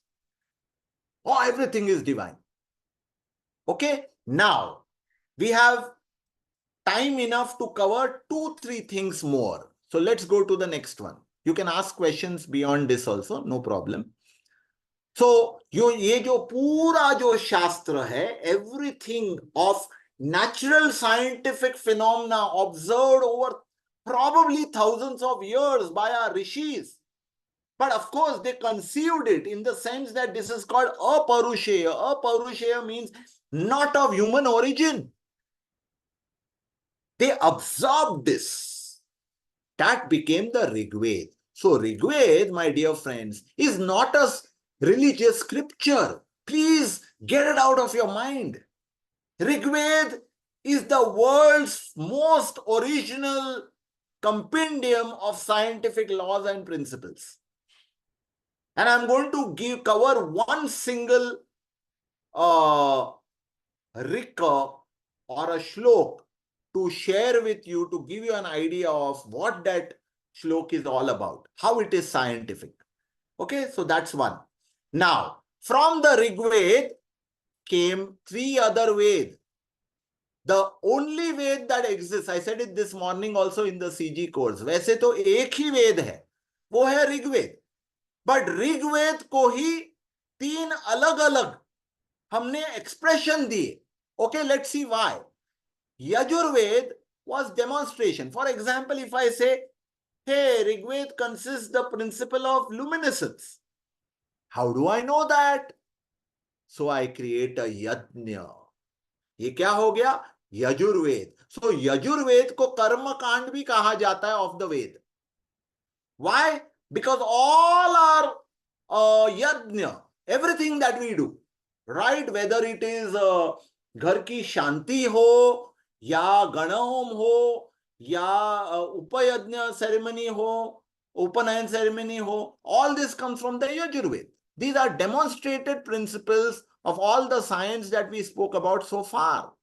Oh, everything is divine. Okay, now we have time enough to cover 2-3 things more. So let's go to the next one. You can ask questions beyond this also, no problem. So ये जो पूरा जो शास्त्र है, everything of natural scientific phenomena observed over probably thousands of years by our rishis. But of course, they conceived it in the sense that this is called aparusheya. Aparusheya means not of human origin. They absorbed this. That became the Rigved. So Rigved, my dear friends, is not a religious scripture. Please get it out of your mind. Rigved is the world's most original compendium of scientific laws and principles. And I'm going to cover one single rika or a shlok to share with you, to give you an idea of what that shlok is all about, how it is scientific. Okay, so that's one. Now, from the Rigved came 3 other Ved. The only Ved that exists, I said it this morning also in the CG course, वैसे तो एक ही वेद है, वो है Rigveda. But Rigveda को ही 3 अलग-अलग हमने expression दिए. Okay, let's see why. Yajurved was demonstration. For example, if I say, hey, Rigved consists the principle of luminescence. How do I know that? So I create a yajna. ये क्या हो गया? Yajurved. So Yajurved को कर्म कांड भी कहा जाता है of the Ved. Why? Because all our yajna, everything that we do, right? Whether it is घर की शांति हो, या गणहोम हो, या उपयज्ञ ceremony हो, उपनयन ceremony हो, all this comes from the Yajurved. These are demonstrated principles of all the science that we spoke about so far.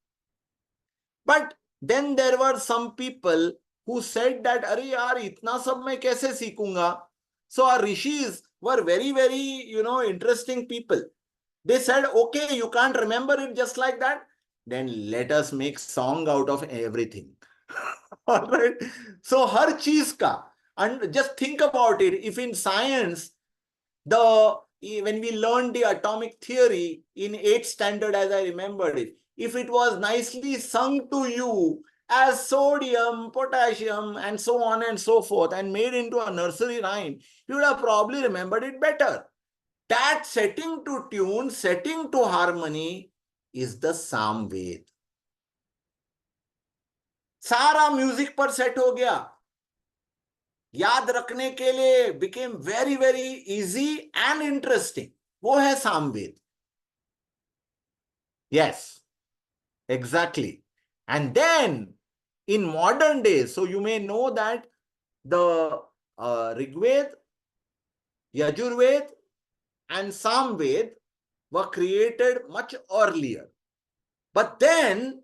But then there were some people who said that, अरे यार इतना सब मैं कैसे सीखूंगा? So our rishis were very, very, interesting people. They said, okay, you can't remember it just like that. Then let us make song out of everything. All right. So har cheez ka, and just think about it. If in science, the when we learned the atomic theory in 8th standard, as I remembered it, if it was nicely sung to you as sodium, potassium, and so on and so forth, and made into a nursery rhyme, you would have probably remembered it better. That setting to tune, setting to harmony is the Samved. सारा music पर set हो गया, याद रखने के लिए became very very easy and interesting. वो है Samaveda. Yes, exactly. And then in modern days, so you may know that the Rigved, Yajurved, and Samved were created much earlier. But then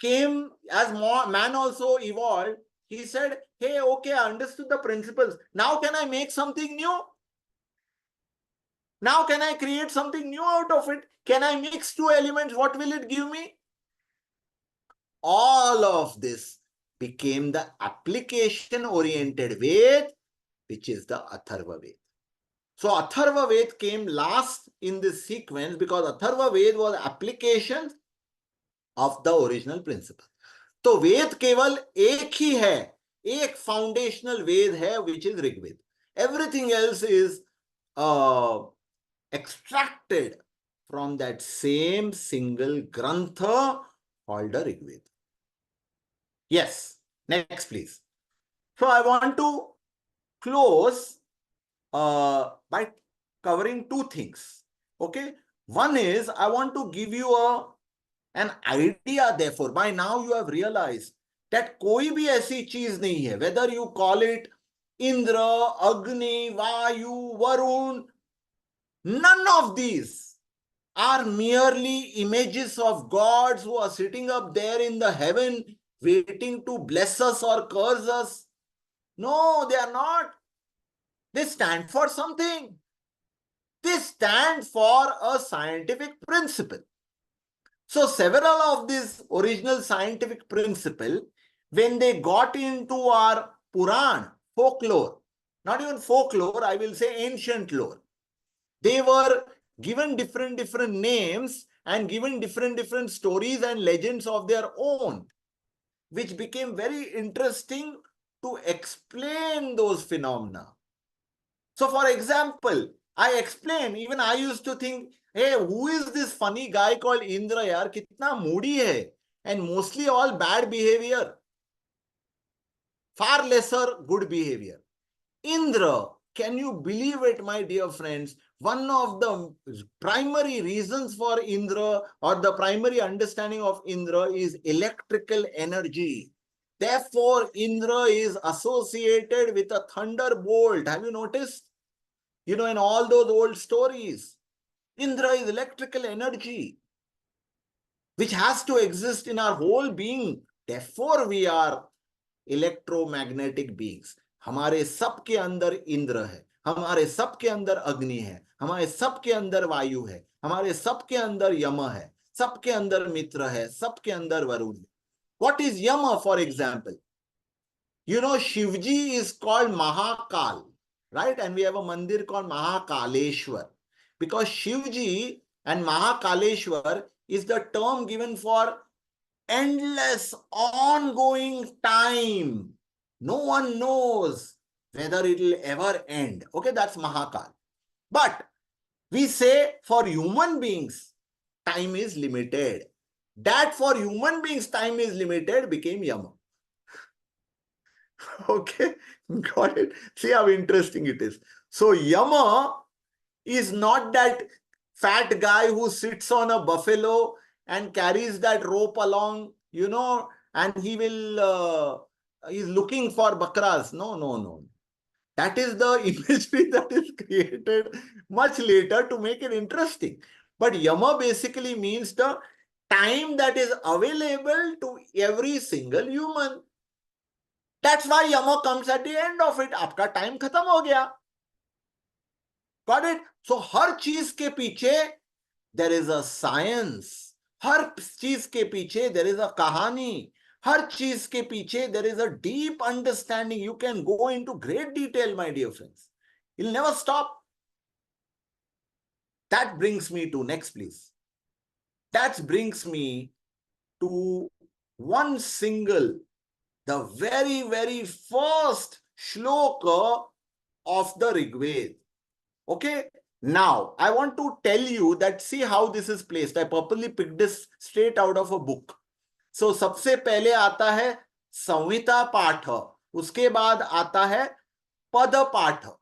came, as man also evolved, he said, hey, okay, I understood the principles. Now can I make something new? Now can I create something new out of it? Can I mix two elements? What will it give me? All of this became the application-oriented Ved, which is the Atharva Ved. So Atharva Ved came last in this sequence because Atharva Ved was application of the original principle. तो वेद केवल एक ही है, एक foundational वेद है, which is Rigveda. Everything else is extracted from that same single grantha called a Rigved. Yes, next please. So I want to close by covering two things. Okay, one is I want to give you an idea. Therefore, by now you have realized that कोई भी ऐसी चीज नहीं है, whether you call it Indra, Agni, Vayu, Varun, none of these are merely images of gods who are sitting up there in the heaven waiting to bless us or curse us. No, they are not. They stand for something. They stand for a scientific principle. So several of these original scientific principles, when they got into our Puran, folklore, not even folklore, I will say ancient lore, they were given different names and given different stories and legends of their own, which became very interesting to explain those phenomena. So for example, I explain, even I used to think, hey, who is this funny guy called Indra yaar? Kitna moody hai. And mostly all bad behavior. Far lesser good behavior. Indra, can you believe it, my dear friends? One of the primary reasons for Indra or the primary understanding of Indra is electrical energy. Therefore, Indra is associated with a thunderbolt. Have you noticed? You know, in all those old stories, Indra is electrical energy, which has to exist in our whole being. Therefore, we are electromagnetic beings. हमारे सब के अंदर इंद्र है, हमारे सब के अंदर अग्नि है, हमारे सब के अंदर वायु है, हमारे सब के अंदर यम है, सब के अंदर मित्र है, सब के अंदर वरुण है. What is Yama, for example? You know, Shivji is called Mahakal, right? And we have a mandir called Mahakaleshwar. Because Shivji and Mahakaleshwar is the term given for endless, ongoing time. No one knows whether it will ever end. Okay, that's Mahakal. But we say for human beings, time is limited. That for human beings, time is limited became Yama. Okay, got it. See how interesting it is. So Yama is not that fat guy who sits on a buffalo and carries that rope along, you know, and he will, he's looking for bakras. No, no, no. That is the imagery that is created much later to make it interesting. But Yama basically means the time that is available to every single human. That's why Yama comes at the end of it. आपका time खत्म हो गया. Got it? So हर चीज के पीछे there is a science. हर चीज के पीछे there is a कहानी. हर चीज के पीछे there is a deep understanding. You can go into great detail, my dear friends. You'll never stop. That brings me to, next please. That brings me to one single, the very, very first shloka of the Rigveda. Okay. Now, I want to tell you that, see how this is placed. I purposely picked this straight out of a book. So, सबसे पहले आता है संहिता पाठ, उसके बाद आता है पद पाठ.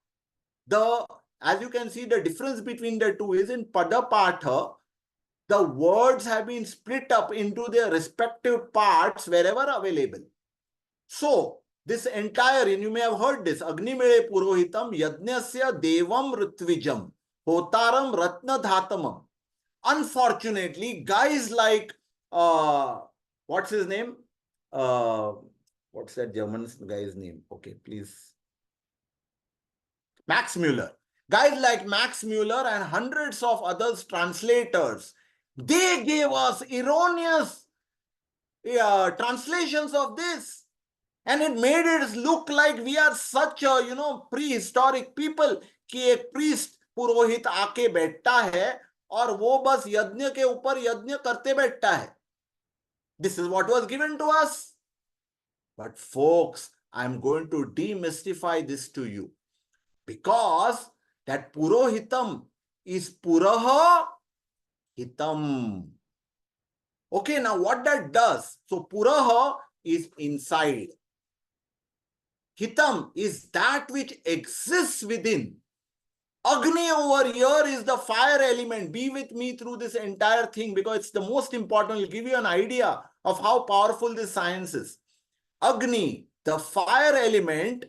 As you can see, the difference between the two is in pada patha, the words have been split up into their respective parts wherever available. So, this entire, and you may have heard this, Agnimele Purohitam Yajnasya Devam Ritwijam Hotaram Ratna Dhatamam. Unfortunately, guys like, what's his name? What's that German guy's name? Okay, please. Max Muller. Guys like Max Muller and hundreds of others translators, they gave us erroneous translations of this. And it made it look like we are such a, prehistoric people कि एक priest पुरोहित आके बैठता है और वो बस यज्ञ के ऊपर यज्ञ करते बैठता है. This is what was given to us. But folks, I'm going to demystify this to you. Because that purohitam is puraha hitam. Okay, now what that does? So puraha is inside. Hitam is that which exists within. Agni over here is the fire element. Be with me through this entire thing because it's the most important. It'll give you an idea of how powerful this science is. Agni, the fire element,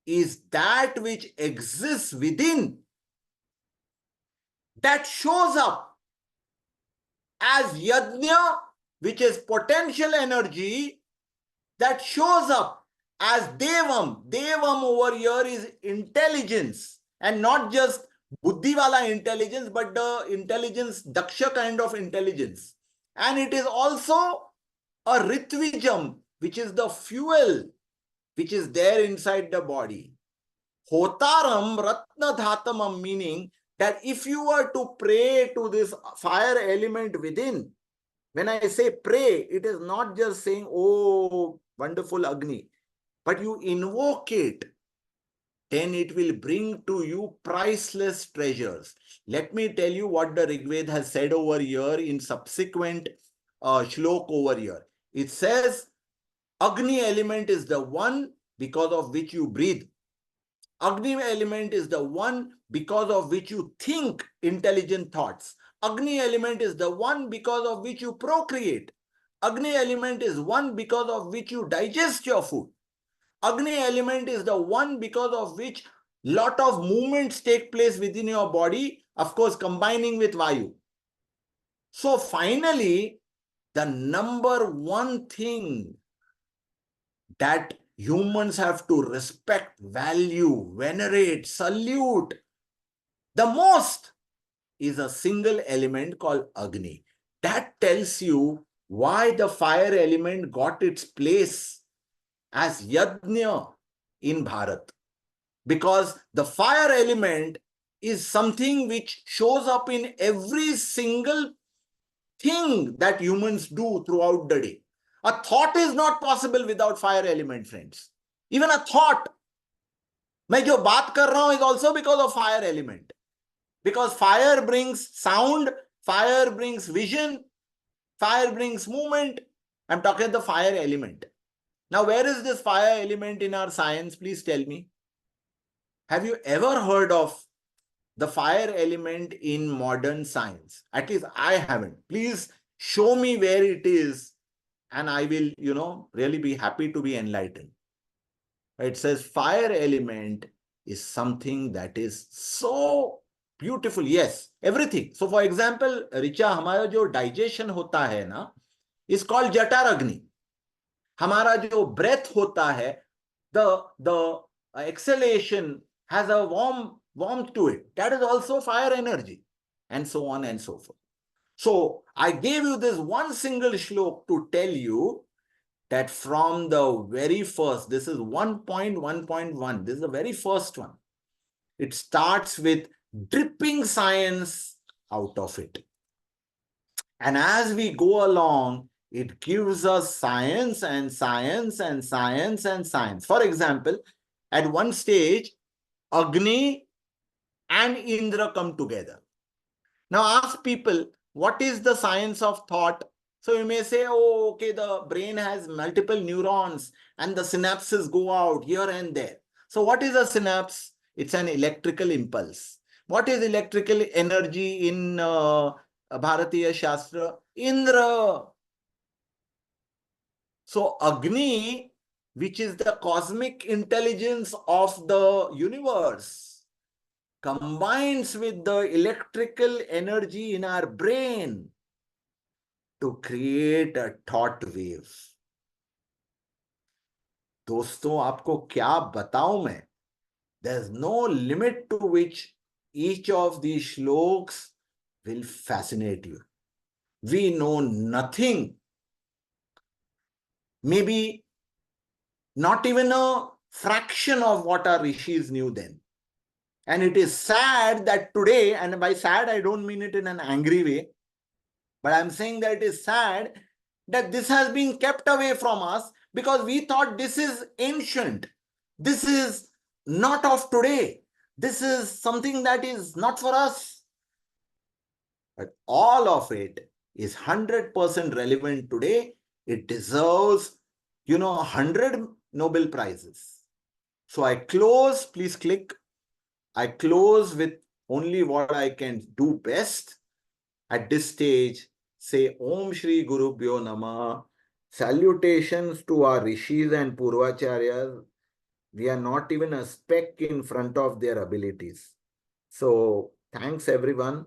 is that which exists within, that shows up as yajna, which is potential energy, that shows up as devam. Devam over here is intelligence, and not just buddhi wala intelligence, but the intelligence, daksha kind of intelligence. And it is also a ritvijam, which is the fuel which is there inside the body. Hotaram ratna dhatamam, meaning that if you were to pray to this fire element within, when I say pray, it is not just saying, oh, wonderful Agni, but you invoke it, then it will bring to you priceless treasures. Let me tell you what the Rigveda has said over here in subsequent shlok over here. It says, Agni element is the one because of which you breathe. Agni element is the one because of which you think intelligent thoughts. Agni element is the one because of which you procreate. Agni element is one because of which you digest your food. Agni element is the one because of which lot of movements take place within your body, of course, combining with Vayu. So finally, the number one thing that humans have to respect, value, venerate, salute the most is a single element called Agni. That tells you why the fire element got its place as Yajna in Bharat. Because the fire element is something which shows up in every single thing that humans do throughout the day. A thought is not possible without fire element, friends. Even a thought. मैं जो बात कर रहा हूं is also because of fire element. Because fire brings sound, fire brings vision, fire brings movement. I'm talking the fire element. Now, where is this fire element in our science? Please tell me. Have you ever heard of the fire element in modern science? At least I haven't. Please show me where it is and I will, really be happy to be enlightened. It says fire element is something that is so beautiful. Yes, everything. So for example, Richa, हमारा जो digestion होता है ना, is called Jataragni. हमारा जो breath होता है, the exhalation has a warmth to it. That is also fire energy, and so on and so forth. So I gave you this one single shlok to tell you that from the very first, this is 1.1.1, this is the very first one. It starts with dripping science out of it. And as we go along, it gives us science and science and science and science. For example, at one stage, Agni and Indra come together. Now ask people, what is the science of thought? So you may say, oh, okay, the brain has multiple neurons and the synapses go out here and there. So what is a synapse? It's an electrical impulse. What is electrical energy in Bhaartiya Shaastra? Indra. So Agni, which is the cosmic intelligence of the universe, combines with the electrical energy in our brain to create a thought wave. दोस्तों, आपको क्या बताऊं मैं? There's no limit to which each of these shloks will fascinate you. We know nothing, maybe not even a fraction of what our rishis knew then. And it is sad that today, and by sad I don't mean it in an angry way, but I'm saying that it is sad that this has been kept away from us because we thought this is ancient. This is not of today. This is something that is not for us. But all of it is 100% relevant today. It deserves, 100 Nobel Prizes. So I close, please click. I close with only what I can do best at this stage. Say Om Shri Gurubhyo Namah. Salutations to our rishis and purvacharyas. We are not even a speck in front of their abilities. So thanks everyone.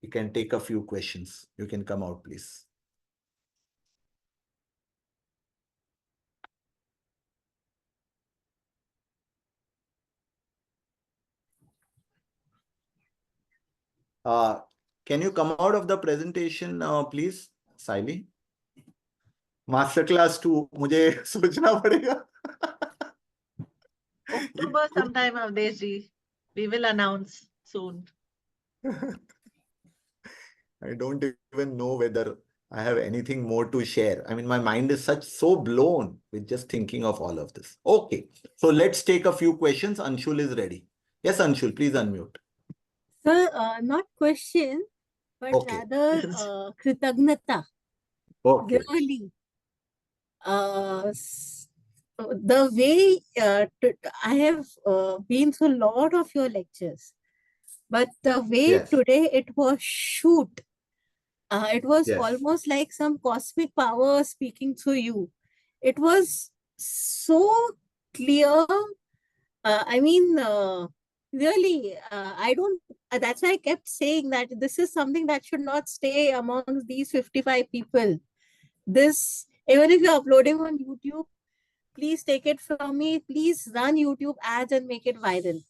You can take a few questions. You can come out, please. Can you come out of the presentation, please, Saili? Masterclass 2, मुझे सोचना पड़ेगा. October sometime, Avdesh ji. We will announce soon. I don't even know whether I have anything more to share. I mean, my mind is so blown with just thinking of all of this. Okay, so let's take a few questions. Anshul is ready. Yes, Anshul, please unmute. Sir, not question, but Okay. rather Kritagnata. Okay. Really. The way I have been through a lot of your lectures, but the way Yes. today it was shoot. It was Yes. almost like some cosmic power speaking through you. It was so clear. I mean, really, I don't. That's why I kept saying that this is something that should not stay amongst these 55 people. This, even if you're uploading on YouTube, please take it from me. Please run YouTube ads and make it viral.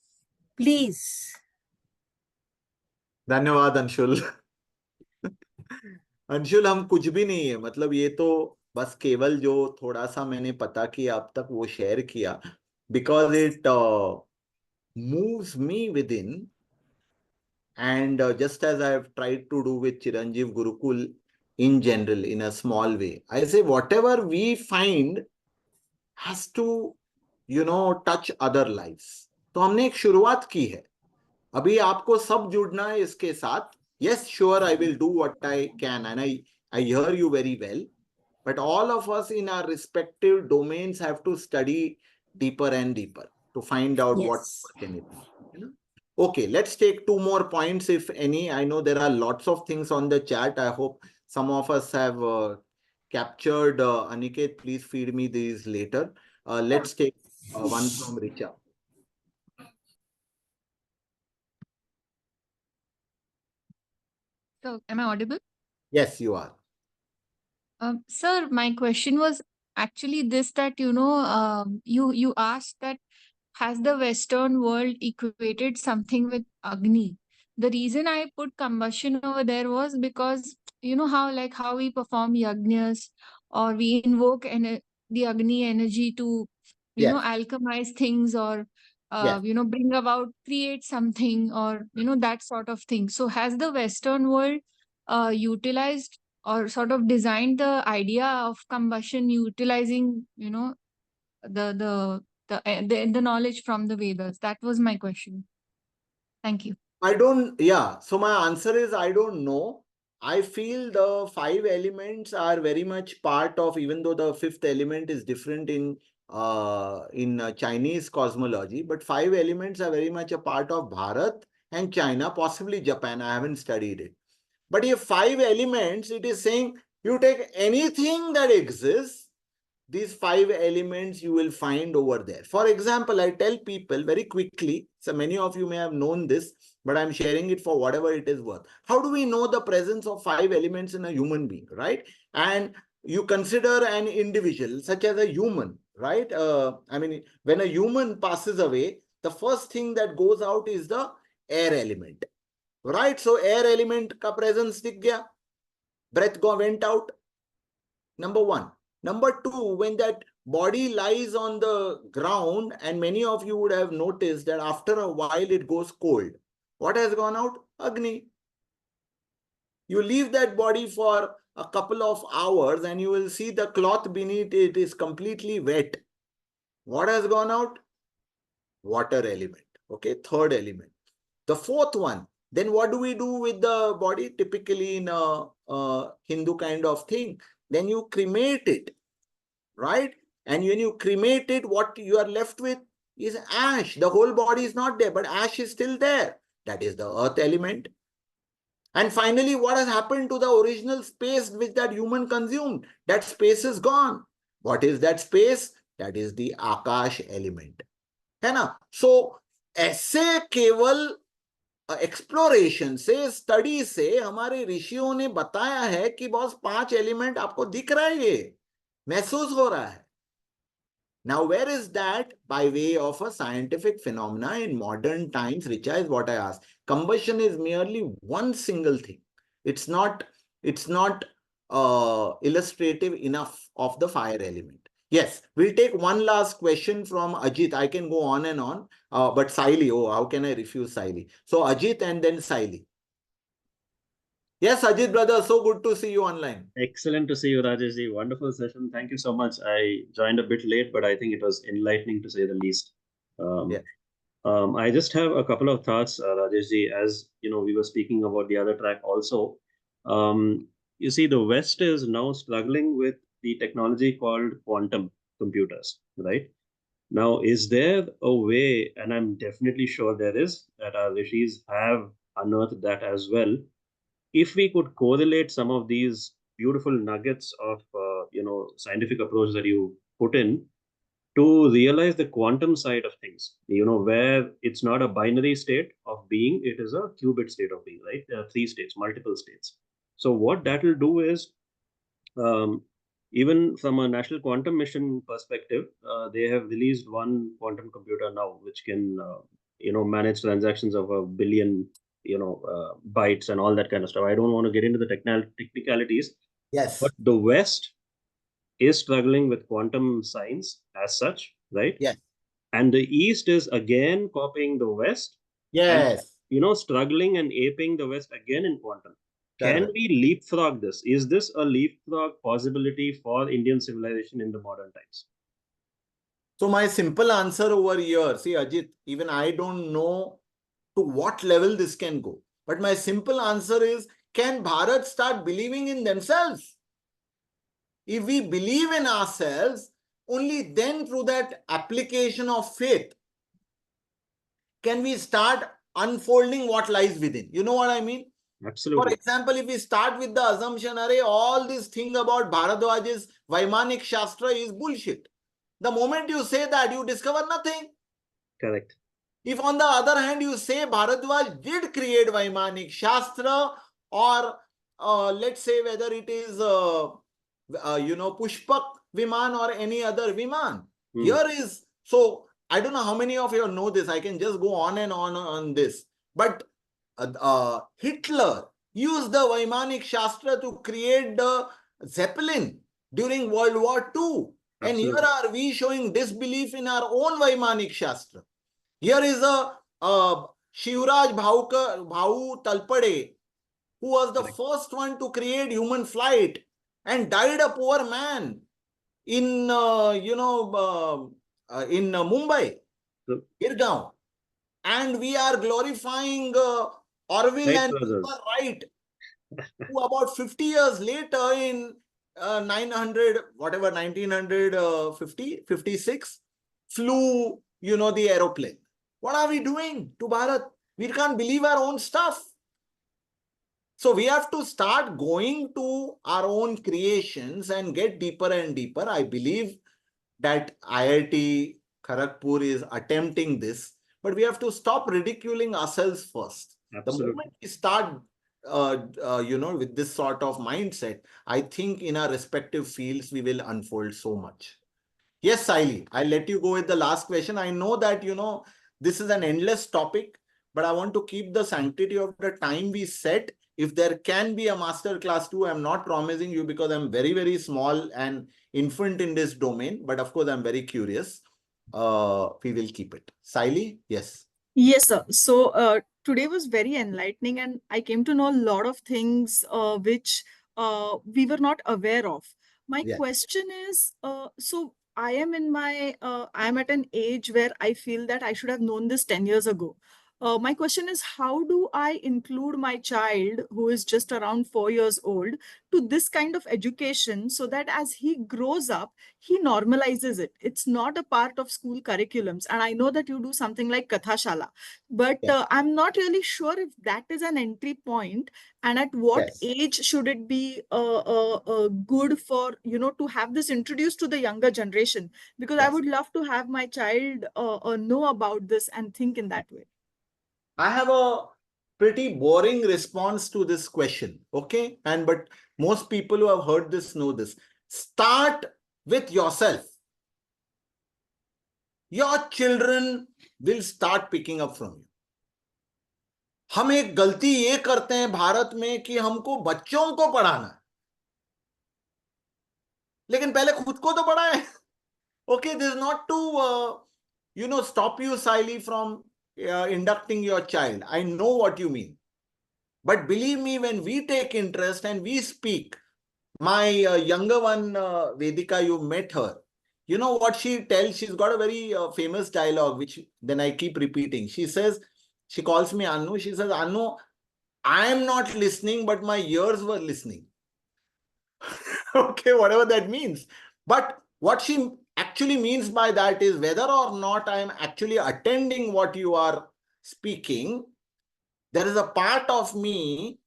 Please. धन्यवाद अंशुल. अंशुल, हम कुछ भी नहीं है, मतलब ये तो बस केवल जो थोड़ा सा मैंने पता किया अब तक वो शेयर किया, because it moves me within, and just as I have tried to do with Chiranjeev Gurukul in general, in a small way, I say whatever we find has to, touch other lives. तो हमने एक शुरुआत की है. अभी आपको सब जुड़ना है इसके साथ. Yes, sure, I will do what I can, and I hear you very well. But all of us in our respective domains have to study deeper and deeper to find out what can it be. Okay, let's take 2 more points, if any. I know there are lots of things on the chat. I hope some of us have captured. Aniket, please feed me these later. Let's take one from Richa. So, am I audible? Yes, you are. Sir, my question was actually this, that, you asked that has the Western world equated something with Agni? The reason I put combustion over there was because, how we perform yajnas, or we invoke the Agni energy to, Yes. alchemize things, or Yes. bring about, create something, or, that sort of thing. So has the Western world utilized or sort of designed the idea of combustion utilizing, the knowledge from the Vedas? That was my question. Thank you. Yeah. So my answer is I don't know. I feel the 5 elements are very much part of, even though the 5th element is different in Chinese cosmology, but 5 elements are very much a part of Bharat and China, possibly Japan. I haven't studied it. But if 5 elements, it is saying you take anything that exists, these 5 elements you will find over there. For example, I tell people very quickly, so many of you may have known this, but I'm sharing it for whatever it is worth. How do we know the presence of 5 elements in a human being, right? And you consider an individual such as a human, right? I mean, when a human passes away, the first thing that goes out is the air element, right? So air element ka presence dikh gaya, breath went out, number one. Number two, when that body lies on the ground, and many of you would have noticed that after a while it goes cold. What has gone out? Agni. You leave that body for a couple of hours and you will see the cloth beneath it is completely wet. What has gone out? Water element. Okay, third element. The fourth one, then what do we do with the body? Typically in a Hindu kind of thing, then you cremate it, right? And when you cremate it, what you are left with is ash. The whole body is not there, but ash is still there. That is the earth element. And finally, what has happened to the original space which that human consumed? That space is gone. What is that space? That is the Akash element. है ना? So ऐसे केवल exploration से, study से हमारे ऋषियों ने बताया है कि बॉस 5 एलिमेंट आपको दिख रहा है, ये महसूस हो रहा है. Now, where is that? By way of a scientific phenomena in modern times, Richa, is what I asked. Combustion is merely one single thing. It's not illustrative enough of the fire element. Yes, we'll take one last question from Ajit. I can go on and on, but Saili, oh, how can I refuse Saili? So Ajit and then Saili. Yes, Ajit brother, so good to see you online. Excellent to see you, Rajesh ji. Wonderful session. Thank you so much. I joined a bit late, but I think it was enlightening to say the least. Yeah. I just have a couple of thoughts, Rajesh ji. As you know, we were speaking about the other track also. You see, the West is now struggling with the technology called quantum computers, right? Now, is there a way, and I'm definitely sure there is, that our rishis have unearthed that as well. If we could correlate some of these beautiful nuggets of scientific approach that you put in to realize the quantum side of things, where it's not a binary state of being, it is a qubit state of being, right? There are 3 states, multiple states. So what that will do is, even from a national quantum mission perspective, they have released one quantum computer now which can manage transactions of 1 billion bytes and all that kind of stuff. I don't want to get into the technicalities. Yes. But the West is struggling with quantum science as such, right? Yes. And the East is again copying the West. Yes. And, struggling and aping the West again in quantum. Correct. Can we leapfrog this? Is this a leapfrog possibility for Indian civilization in the modern times? So my simple answer over here, see Ajit, even I don't know to what level this can go. But my simple answer is, can Bharat start believing in themselves? If we believe in ourselves, only then through that application of faith can we start unfolding what lies within. You know what I mean? Absolutely. For example, if we start with the assumption, array, all this thing about Bharadwaj's Vaimanik Shastra is bullshit. The moment you say that, you discover nothing. Correct. If on the other hand, you say Bharadwaj did create Vaimanik Shastra, or let's say whether it is, Pushpak Viman or any other Viman. Here is, so I don't know how many of you know this. I can just go on and on this. But Hitler used the Vaimanik Shastra to create the Zeppelin during World War II. And here are we showing disbelief in our own Vaimanik Shastra. Here is a Shivraj Bhau Talpade, who was the Correct. first one to create human flight and died a poor man in Mumbai, So, Irgaon. And we are glorifying Orwell Wright and brothers. Wright, who about 50 years later in 900, whatever, 1950, 56, flew, the aeroplane. What are we doing to Bharat? We can't believe our own stuff. So we have to start going to our own creations and get deeper and deeper. I believe that IIT Kharagpur is attempting this, but we have to stop ridiculing ourselves first. The Absolutely. moment we start, with this sort of mindset, I think in our respective fields, we will unfold so much. Yes, Saili, I'll let you go with the last question. I know that, this is an endless topic, but I want to keep the sanctity of the time we set. If there can be a master class too, I'm not promising you because I'm very, very small and infant in this domain, but of course, I'm very curious. We will keep it. Saili, yes. Yes, sir. So today was very enlightening, and I came to know a lot of things which we were not aware of. My Yeah. question is, so I am at an age where I feel that I should have known this 10 years ago. My question is, how do I include my child who is just around 4 years old to this kind of education so that as he grows up, he normalizes it? It's not a part of school curriculums. And I know that you do something like Kathashala, but Yeah. I'm not really sure if that is an entry point, and at what Yes. age should it be good for, to have this introduced to the younger generation? Because I Yes. would love to have my child know about this and think in that way. I have a pretty boring response to this question. Okay. But most people who have heard this know this. Start with yourself. Your children will start picking up from you. हम एक गलती ये करते हैं भारत में कि हमको बच्चों को पढ़ाना है, लेकिन पहले खुद को तो पढ़ाएं. Okay, this is not to stop you, Saili, from inducting your child. I know what you mean. But believe me, when we take interest and we speak, my younger one, Vedika, you met her. You know what she tells? She's got a very famous dialogue, which then I keep repeating. She says, she calls me Anu. She says, Anu, I am not listening, but my ears were listening. Okay, whatever that means. But what she actually means by that is whether or not I am actually attending what you are speaking, there is a part of me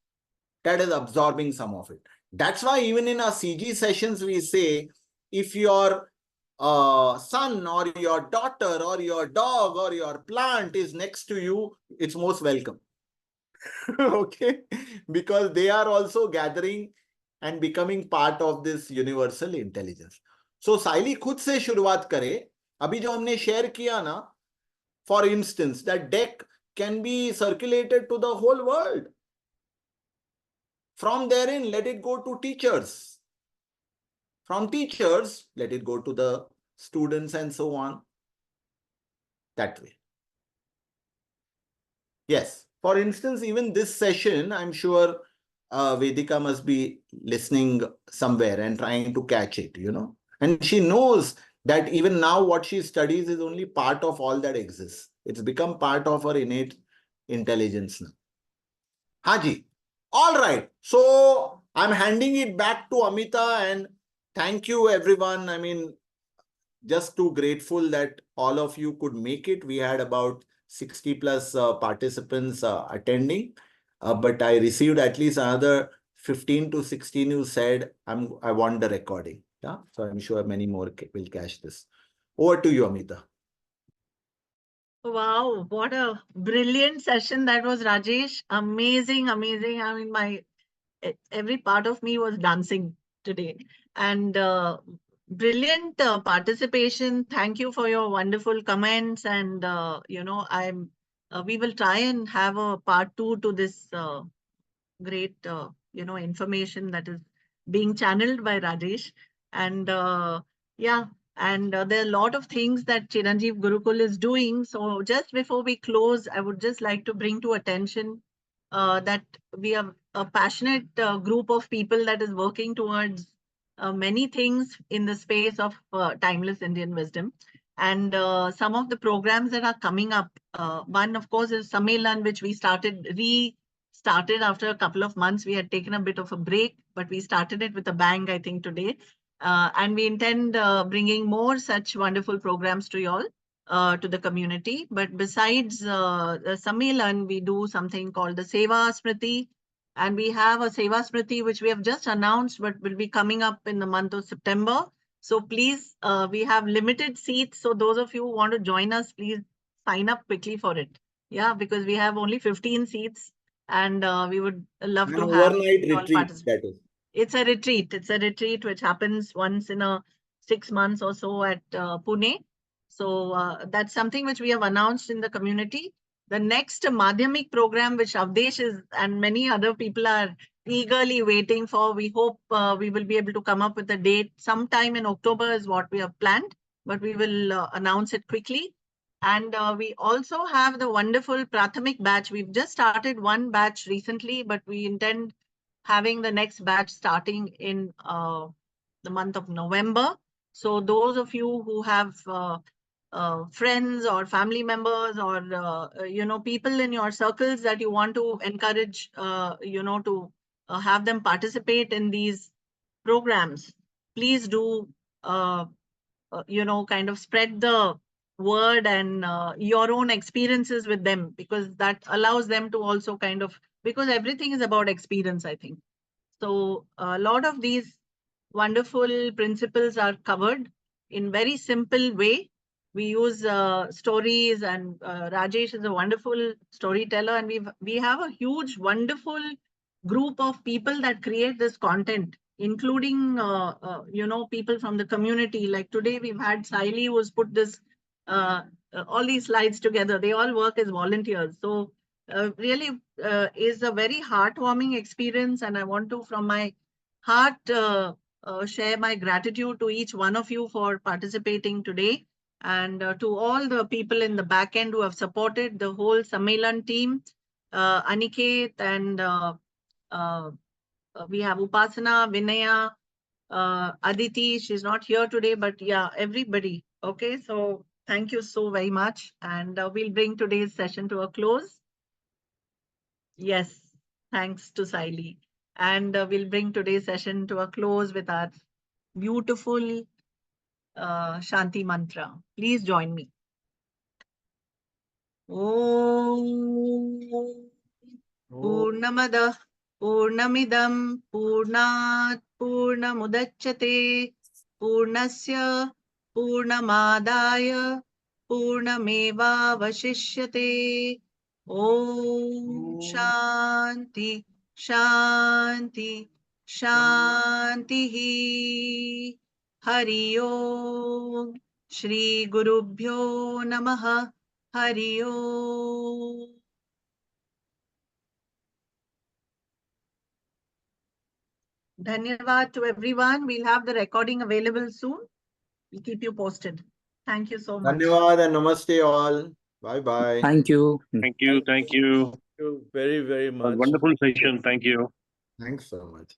that is absorbing some of it. That's why even in our CG sessions, we say, if your son or your daughter or your dog or your plant is next to you, it's most welcome. Okay, because they are also gathering and becoming part of this universal intelligence. So Saili खुद से शुरुआत करे. अभी जो हमने share किया ना, for instance, that deck can be circulated to the whole world. From therein, let it go to teachers. From teachers, let it go to the students and so on. That way. Yes. For instance, even this session, I'm sure Vedika must be listening somewhere and trying to catch it, And she knows that even now what she studies is only part of all that exists. It's become part of her innate intelligence now. Haji. All right. So I'm handing it back to Amita, and thank you, everyone. I mean, just too grateful that all of you could make it. We had about 60 plus participants attending, but I received at least another 15 to 16 who said, I want the recording. Yeah, so I'm sure many more will catch this. Over to you, Amita. Wow, what a brilliant session that was, Rajesh. Amazing, amazing. I mean, every part of me was dancing today. And brilliant participation. Thank you for your wonderful comments. And we will try and have a part 2 to this great information that is being channeled by Rajesh. And yeah, And there are a lot of things that Chiranjeev Gurukul is doing. So just before we close, I would just like to bring to attention that we are a passionate group of people that is working towards many things in the space of timeless Indian wisdom. And some of the programs that are coming up, one of course is Sammelan, which we restarted after a couple of months. We had taken a bit of a break, but we started it with a bang, I think, today. And we intend bringing more such wonderful programs to you all, to the community. But besides the Sammelan, we do something called the Seva Smriti. And we have a Seva Smriti, which we have just announced, but will be coming up in the month of September. So please, we have limited seats. So those of you who want to join us, please sign up quickly for it. Yeah, because we have only 15 seats and we would love An to have overnight you all retreat, participate. that is. It's a retreat. It's a retreat which happens once in a 6 months or so at Pune. So that's something which we have announced in the community. The next Madhyamik program, which Avdesh is and many other people are eagerly waiting for. We hope we will be able to come up with a date sometime in October is what we have planned, but we will announce it quickly. And we also have the wonderful Prathamik batch. We've just started one batch recently, but we intend having the next batch starting in the month of November. So those of you who have friends or family members or people in your circles that you want to encourage to have them participate in these programs, please do kind of spread the word and your own experiences with them, because that allows them to also kind of, because everything is about experience, I think. So a lot of these wonderful principles are covered in very simple way. We use stories, and Rajesh is a wonderful storyteller, and we have a huge, wonderful group of people that create this content, including people from the community. Like today, we've had Saili who's put this all these slides together. They all work as volunteers. So really is a very heartwarming experience, and I want to, from my heart, share my gratitude to each one of you for participating today, and to all the people in the back end who have supported the whole Sammelan team, Aniket, and we have Upasana, Vinaya, Aditi. She's not here today, but yeah, everybody. Okay, so thank you so very much, and we'll bring today's session to a close. Yes, thanks to Saili. And we'll bring today's session to a close with our beautiful Shanti mantra. Please join me. Om Purnamada Purnamidam Purnat Purnamudachyate Purnasya Purnamadaya Purnameva Vashishyate. Om Shanti Shanti Shanti. Hari Om. Shri Gurubhyo Namaha. Hari Om. Dhanyavad to everyone. We'll have the recording available soon. We'll keep you posted. Thank you so much. Dhanyavad and namaste all. Bye bye. Thank you. Thank you. Thank you. Thank you very, very much. Wonderful session. Thank you. Thanks so much.